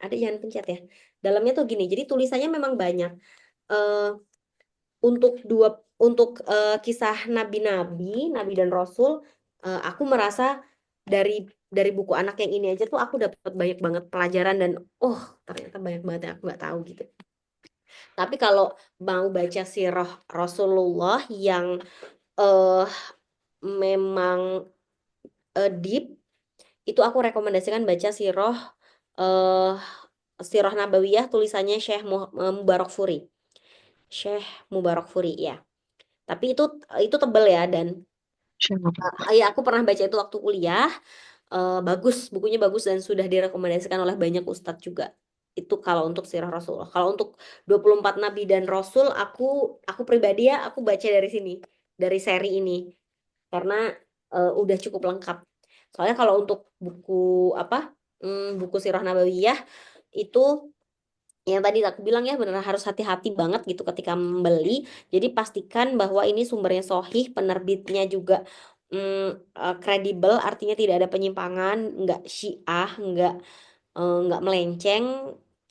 ada jangan pencet ya. Dalamnya tuh gini. Jadi tulisannya memang banyak. Eh untuk kisah nabi-nabi, nabi dan rasul, aku merasa dari buku anak yang ini aja tuh aku dapat banyak banget pelajaran dan oh ternyata banyak banget yang aku nggak tahu gitu. Tapi kalau mau baca sirah Rasulullah yang eh memang deep, itu aku rekomendasikan baca eh sirah Nabawiyah tulisannya Syekh Mubarak Furi. Syekh Mubarak Furi ya. Tapi itu tebel ya dan ya aku pernah baca itu waktu kuliah. Bagus, bukunya bagus dan sudah direkomendasikan oleh banyak ustadz juga. Itu kalau untuk sirah Rasulullah. Kalau untuk 24 nabi dan rasul, aku pribadi ya aku baca dari sini, dari seri ini karena udah cukup lengkap. Soalnya kalau untuk buku apa? Buku sirah Nabawiyah itu yang tadi aku bilang ya benar harus hati-hati banget gitu ketika membeli. Jadi pastikan bahwa ini sumbernya sahih, penerbitnya juga kredibel, artinya tidak ada penyimpangan, nggak syiah, nggak melenceng.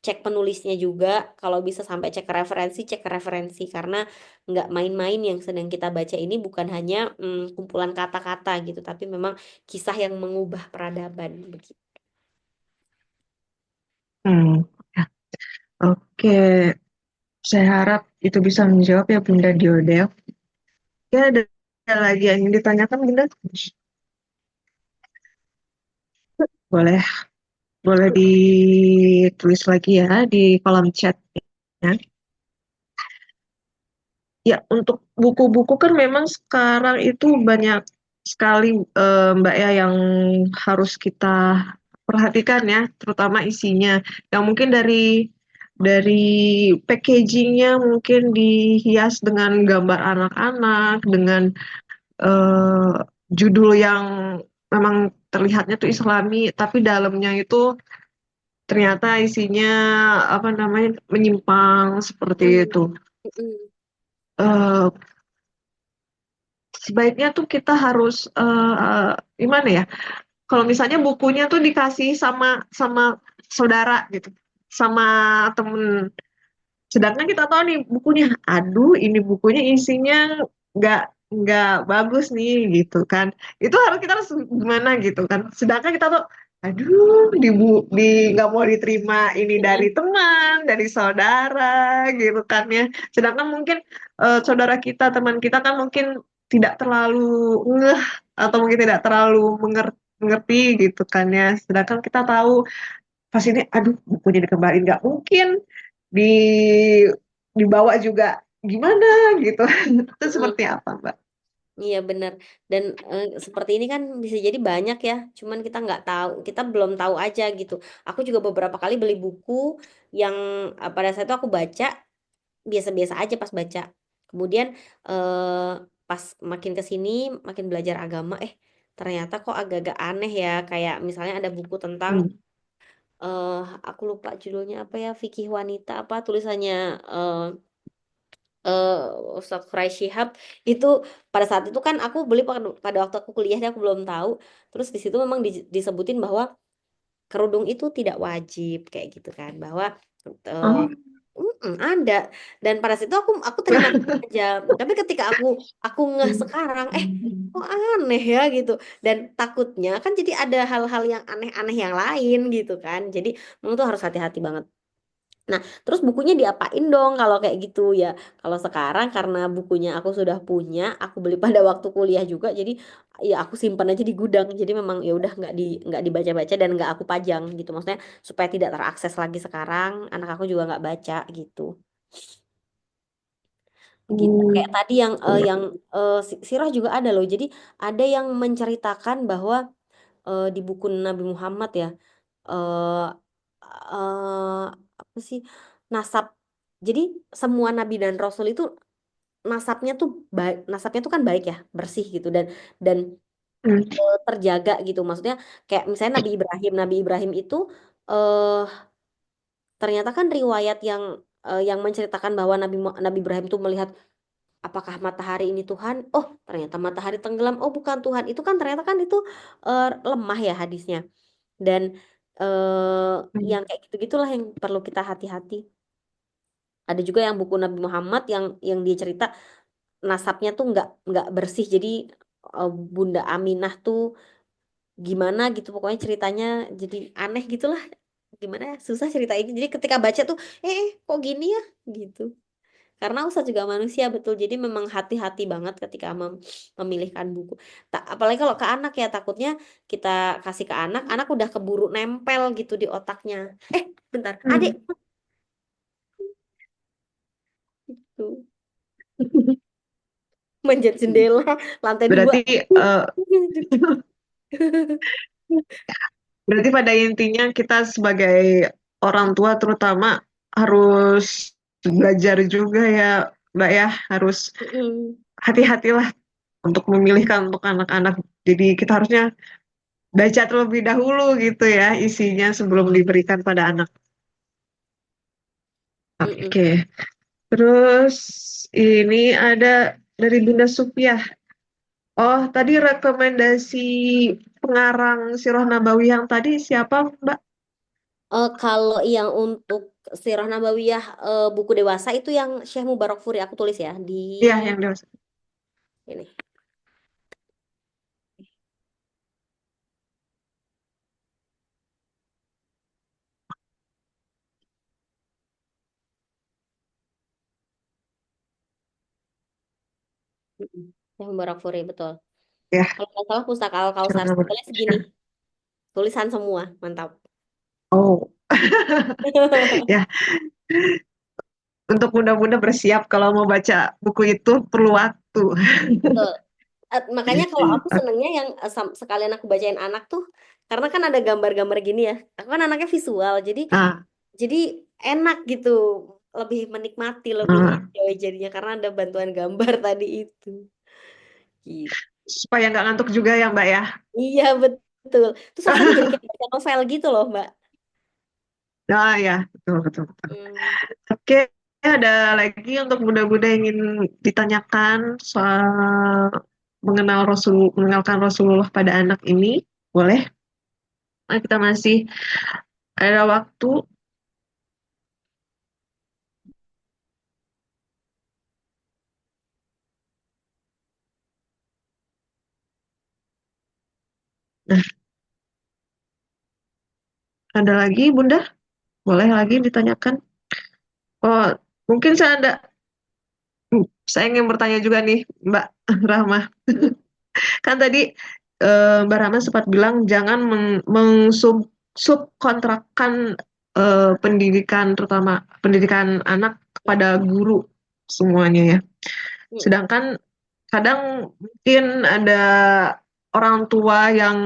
Cek penulisnya juga, kalau bisa sampai cek ke referensi karena nggak main-main yang sedang kita baca ini bukan hanya kumpulan kata-kata gitu, tapi memang kisah yang mengubah peradaban begitu. Hmm. Ya. Oke, saya harap itu bisa menjawab ya Bunda Diodel. Ya, ada lagi yang ingin ditanyakan Bunda? Boleh, boleh ditulis lagi ya di kolom chat. Ya, ya untuk buku-buku kan memang sekarang itu banyak sekali Mbak ya yang harus kita perhatikan ya, terutama isinya. Yang mungkin dari packagingnya mungkin dihias dengan gambar anak-anak, dengan eh, judul yang memang terlihatnya tuh Islami, tapi dalamnya itu ternyata isinya apa namanya menyimpang seperti Hmm, itu. mm-mm, Eh, Sebaiknya tuh kita harus gimana ya? Kalau misalnya bukunya tuh dikasih sama sama saudara gitu, sama temen. Sedangkan kita tahu nih bukunya, aduh ini bukunya isinya nggak nggak bagus nih gitu kan. Itu kita harus gimana gitu kan. Sedangkan kita tuh, aduh di nggak mau diterima ini dari mm-mm, teman, dari saudara gitu kan ya. Sedangkan mungkin saudara kita, teman kita kan mungkin tidak terlalu ngeh atau mungkin tidak terlalu mengerti gitu kan ya. Sedangkan kita tahu pas ini aduh bukunya dikembaliin nggak mungkin di dibawa juga gimana gitu. Itu mm-mm. seperti apa Mbak? Iya benar. Dan seperti ini kan bisa jadi banyak ya. Cuman kita nggak tahu, kita belum tahu aja gitu. Aku juga beberapa kali beli buku yang pada saat itu aku baca biasa-biasa aja pas baca. Kemudian pas makin ke sini, makin belajar agama, ternyata kok agak-agak aneh ya. Kayak misalnya ada buku tentang Hmm. eh aku lupa judulnya apa ya, fikih wanita apa tulisannya eh eh Ustadz Quraish Shihab itu pada saat itu kan aku beli pada waktu aku kuliah aku belum tahu. Terus di situ memang disebutin bahwa kerudung itu tidak wajib kayak gitu kan, bahwa eh, Oh. ada, dan pada situ aku terima aja. Tapi ketika aku ngeh sekarang, kok aneh ya gitu, dan takutnya kan jadi ada hal-hal yang aneh-aneh yang lain gitu kan, jadi memang tuh harus hati-hati banget. Nah, terus bukunya diapain dong kalau kayak gitu ya? Kalau sekarang karena bukunya aku sudah punya, aku beli pada waktu kuliah juga, jadi ya aku simpan aja di gudang. Jadi memang ya udah nggak dibaca-baca dan nggak aku pajang gitu. Maksudnya supaya tidak terakses lagi sekarang, anak aku juga nggak baca gitu. Gitu. Kayak Hmm. tadi yang Sirah juga ada loh. Jadi ada yang menceritakan bahwa di buku Nabi Muhammad ya, eh eh, apa sih, nasab. Jadi semua nabi dan rasul itu nasabnya tuh baik, nasabnya tuh kan baik ya, bersih gitu, dan Hmm. terjaga gitu. Maksudnya kayak misalnya Nabi Ibrahim itu eh ternyata kan riwayat yang menceritakan bahwa Nabi Ibrahim tuh melihat apakah matahari ini Tuhan? Oh, ternyata matahari tenggelam. Oh, bukan Tuhan. Itu kan ternyata kan itu lemah ya hadisnya. Dan yang kayak gitu-gitulah yang perlu kita hati-hati. Ada juga yang buku Nabi Muhammad yang dia cerita nasabnya tuh nggak bersih. Jadi Bunda Aminah tuh gimana gitu, pokoknya ceritanya jadi aneh gitulah. Gimana ya, susah ceritainnya. Jadi ketika baca tuh kok gini ya gitu. Karena Ustadz juga manusia betul. Jadi memang hati-hati banget ketika memilihkan buku. Apalagi kalau ke anak ya, takutnya kita kasih ke anak, anak udah keburu nempel gitu di otaknya. Bentar, adik Hmm. tuh manjat jendela lantai 2. Berarti berarti pada intinya kita sebagai orang tua terutama harus belajar juga ya, Mbak ya, harus Mm-mm. hati-hatilah untuk memilihkan untuk anak-anak. Jadi kita harusnya baca terlebih dahulu gitu ya isinya sebelum diberikan pada anak. Mm-mm. Oke. Terus ini ada dari Bunda Supiah. Oh, tadi rekomendasi pengarang Sirah Nabawi yang tadi siapa, Mbak? Kalau yang untuk Sirah Nabawiyah buku dewasa itu yang Syekh Mubarak Furi aku tulis ya di Iya, yang dewasa. ini. Mm-mm. Syekh Mubarak Furi betul. Ya, Kalau nggak salah Pustaka Sirah Al-Kausar, Nabawi. tebelnya segini, tulisan semua, mantap. Oh, ya. Untuk mudah-mudah bersiap kalau mau baca buku itu perlu waktu. Betul. Makanya kalau aku senengnya yang sekalian aku bacain anak tuh, karena kan ada gambar-gambar gini ya. Aku kan anaknya visual, Nah, jadi enak gitu, lebih menikmati, lebih nah, enjoy jadinya karena ada bantuan gambar tadi itu. Gitu. supaya nggak ngantuk juga ya, Mbak ya. Iya betul. Terus rasanya jadi kayak baca novel gitu loh, Mbak. Nah, ya, betul, betul, betul. Hmm, Oke, ada lagi untuk muda-muda yang ingin ditanyakan soal mengenalkan Rasulullah pada anak ini, boleh? Nah, kita masih ada waktu. Nah, ada lagi, Bunda? Boleh lagi ditanyakan? Oh, mungkin saya ingin bertanya juga nih, Mbak Rahma. hmm, Kan tadi Mbak Rahma sempat bilang jangan subkontrakkan pendidikan, terutama pendidikan anak kepada guru semuanya ya. hmm, Sedangkan kadang mungkin ada orang tua yang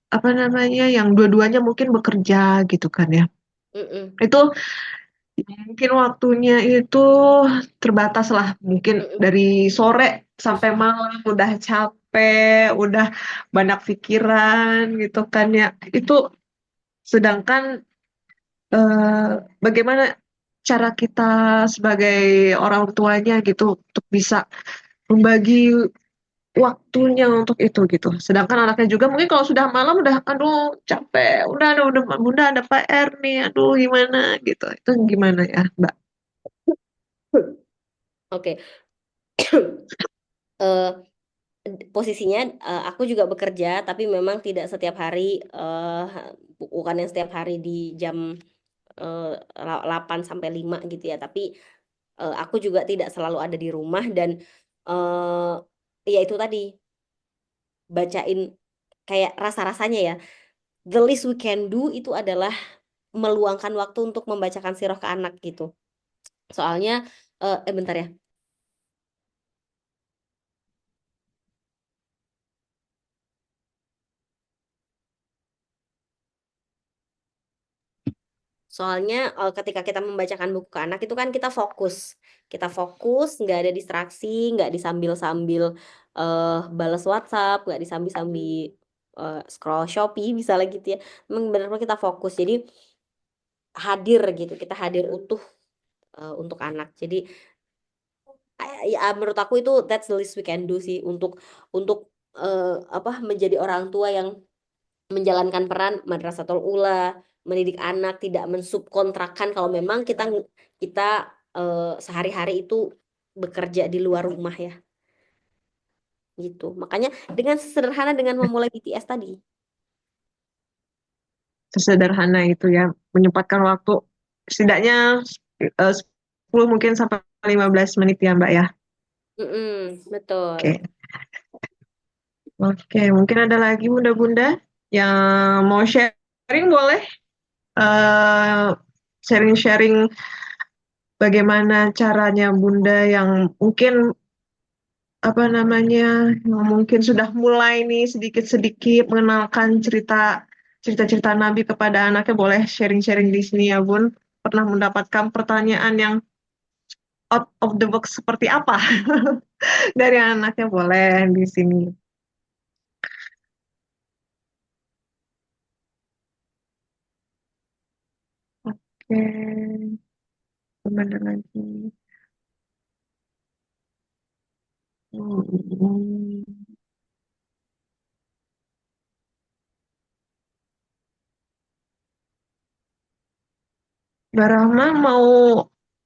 apa namanya, yang dua-duanya mungkin bekerja gitu kan ya. hmm, Itu mungkin waktunya itu terbatas lah, mungkin hmm, dari sore sampai malam udah capek, udah banyak pikiran gitu kan ya. Itu sedangkan bagaimana cara kita sebagai orang tuanya gitu untuk bisa membagi waktunya untuk itu gitu. Sedangkan anaknya juga mungkin kalau sudah malam udah aduh capek, udah bunda ada PR nih, aduh gimana gitu. Itu gimana ya, Mbak? Oke. Eh, Posisinya aku juga bekerja, tapi memang tidak setiap hari, bukan yang setiap hari di jam 8 sampai 5 gitu ya. Tapi aku juga tidak selalu ada di rumah dan eh ya itu tadi bacain kayak rasa-rasanya ya. The least we can do itu adalah meluangkan waktu untuk membacakan sirah ke anak gitu. Soalnya bentar ya. Soalnya ketika kita membacakan buku ke anak itu kan kita fokus, nggak ada distraksi, nggak disambil-sambil balas WhatsApp, nggak disambil-sambil scroll Shopee misalnya gitu ya. Memang benar-benar kita fokus, jadi hadir gitu, kita hadir utuh untuk anak. Jadi ya menurut aku itu that's the least we can do sih untuk apa menjadi orang tua yang menjalankan peran madrasatul ula, mendidik anak, tidak mensubkontrakkan kalau memang kita sehari-hari itu bekerja di luar rumah ya, gitu. Makanya dengan sederhana dengan memulai BTS tadi. Sesederhana itu ya, menyempatkan waktu setidaknya 10 mungkin sampai 15 menit ya, Mbak ya. Betul. Oke. Oke, mungkin ada lagi bunda-bunda yang mau sharing boleh eh, sharing-sharing bagaimana caranya bunda yang mungkin apa namanya yang mungkin sudah mulai nih sedikit-sedikit mengenalkan cerita-cerita Nabi kepada anaknya boleh sharing-sharing di sini ya Bun. Pernah mendapatkan pertanyaan yang out of the box seperti apa dari anaknya boleh di sini. Oke, kemana lagi? Hmm. Mbak Rahma mau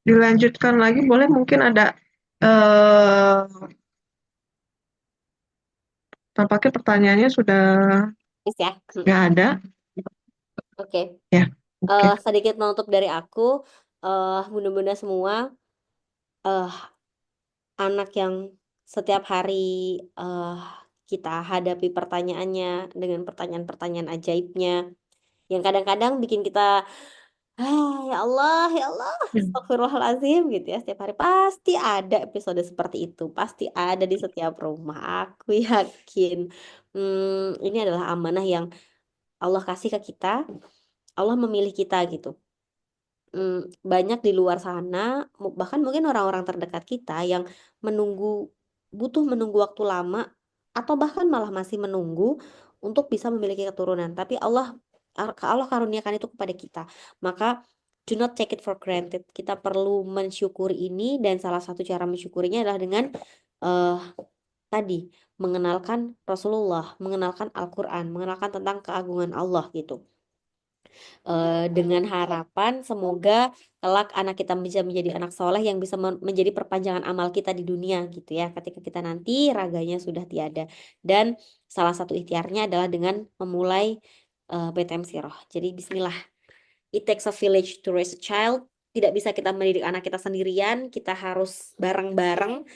dilanjutkan lagi boleh mungkin ada eh tampaknya pertanyaannya sudah Yes ya. nggak ada Oke. ya. Oke. Sedikit menutup dari aku, bunda-bunda semua, eh anak yang setiap hari eh kita hadapi pertanyaannya dengan pertanyaan-pertanyaan ajaibnya yang kadang-kadang bikin kita ya Allah, Hmm. astagfirullahalazim gitu ya. Setiap hari pasti ada episode seperti itu, pasti ada di setiap rumah. Aku yakin ini adalah amanah yang Allah kasih ke kita. Allah memilih kita gitu. Banyak di luar sana, bahkan mungkin orang-orang terdekat kita yang butuh menunggu waktu lama, atau bahkan malah masih menunggu untuk bisa memiliki keturunan. Tapi Allah karuniakan itu kepada kita. Maka do not take it for granted. Kita perlu mensyukuri ini, dan salah satu cara mensyukurinya adalah dengan eh tadi mengenalkan Rasulullah, mengenalkan Al-Quran, mengenalkan tentang keagungan Allah gitu. Dengan harapan semoga kelak anak kita bisa menjadi anak soleh yang bisa menjadi perpanjangan amal kita di dunia gitu ya, ketika kita nanti raganya sudah tiada. Dan salah satu ikhtiarnya adalah dengan memulai PTM Siroh. Jadi bismillah, it takes a village to raise a child. Tidak bisa kita mendidik anak kita sendirian, kita harus bareng-bareng.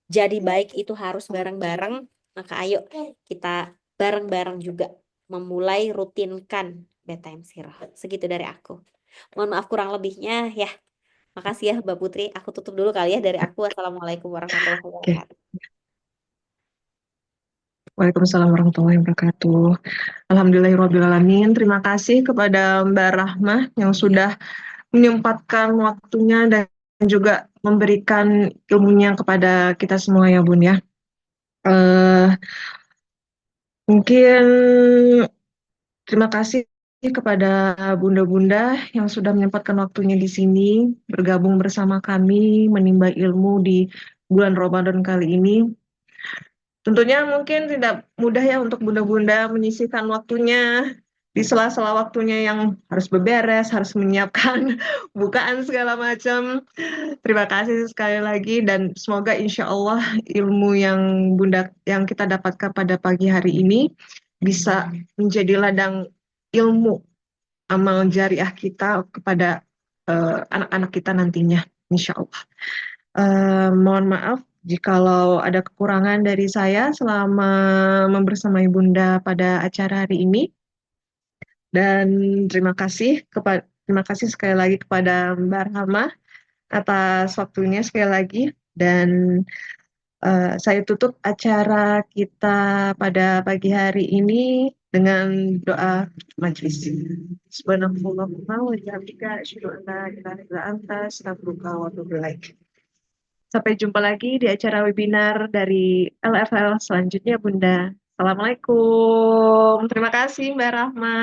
Jadi baik itu harus bareng-bareng. Maka ayo kita bareng-bareng juga memulai rutinkan bedtime Sirah. Segitu dari aku. Mohon maaf kurang lebihnya ya. Makasih ya Mbak Putri. Aku tutup dulu kali ya dari aku. Assalamualaikum warahmatullahi Oke. wabarakatuh. Waalaikumsalam warahmatullahi wabarakatuh. Alhamdulillahirrahmanirrahim. Terima kasih kepada Mbak Rahma yang sudah menyempatkan waktunya dan juga memberikan ilmunya kepada kita semua ya Bun ya. Eh, Mungkin terima kasih kepada bunda-bunda yang sudah menyempatkan waktunya di sini, bergabung bersama kami, menimba ilmu di bulan Ramadan kali ini. Tentunya mungkin tidak mudah ya untuk bunda-bunda menyisihkan waktunya di sela-sela waktunya yang harus beberes, harus menyiapkan bukaan segala macam. Terima kasih sekali lagi dan semoga insya Allah ilmu yang bunda yang kita dapatkan pada pagi hari ini bisa menjadi ladang ilmu amal jariah kita kepada anak-anak kita nantinya, insya Allah. Mohon maaf jikalau ada kekurangan dari saya selama membersamai Bunda pada acara hari ini. Dan terima kasih sekali lagi kepada Mbak Rahma atas waktunya sekali lagi. Dan saya tutup acara kita pada pagi hari ini dengan doa majelis. Subhanallahumma wa bihamdika asyhadu an la ilaha illa anta astaghfiruka wa atubu ilaik. Sampai jumpa lagi di acara webinar dari LFL selanjutnya, Bunda. Assalamualaikum. Terima kasih, Mbak Rahma.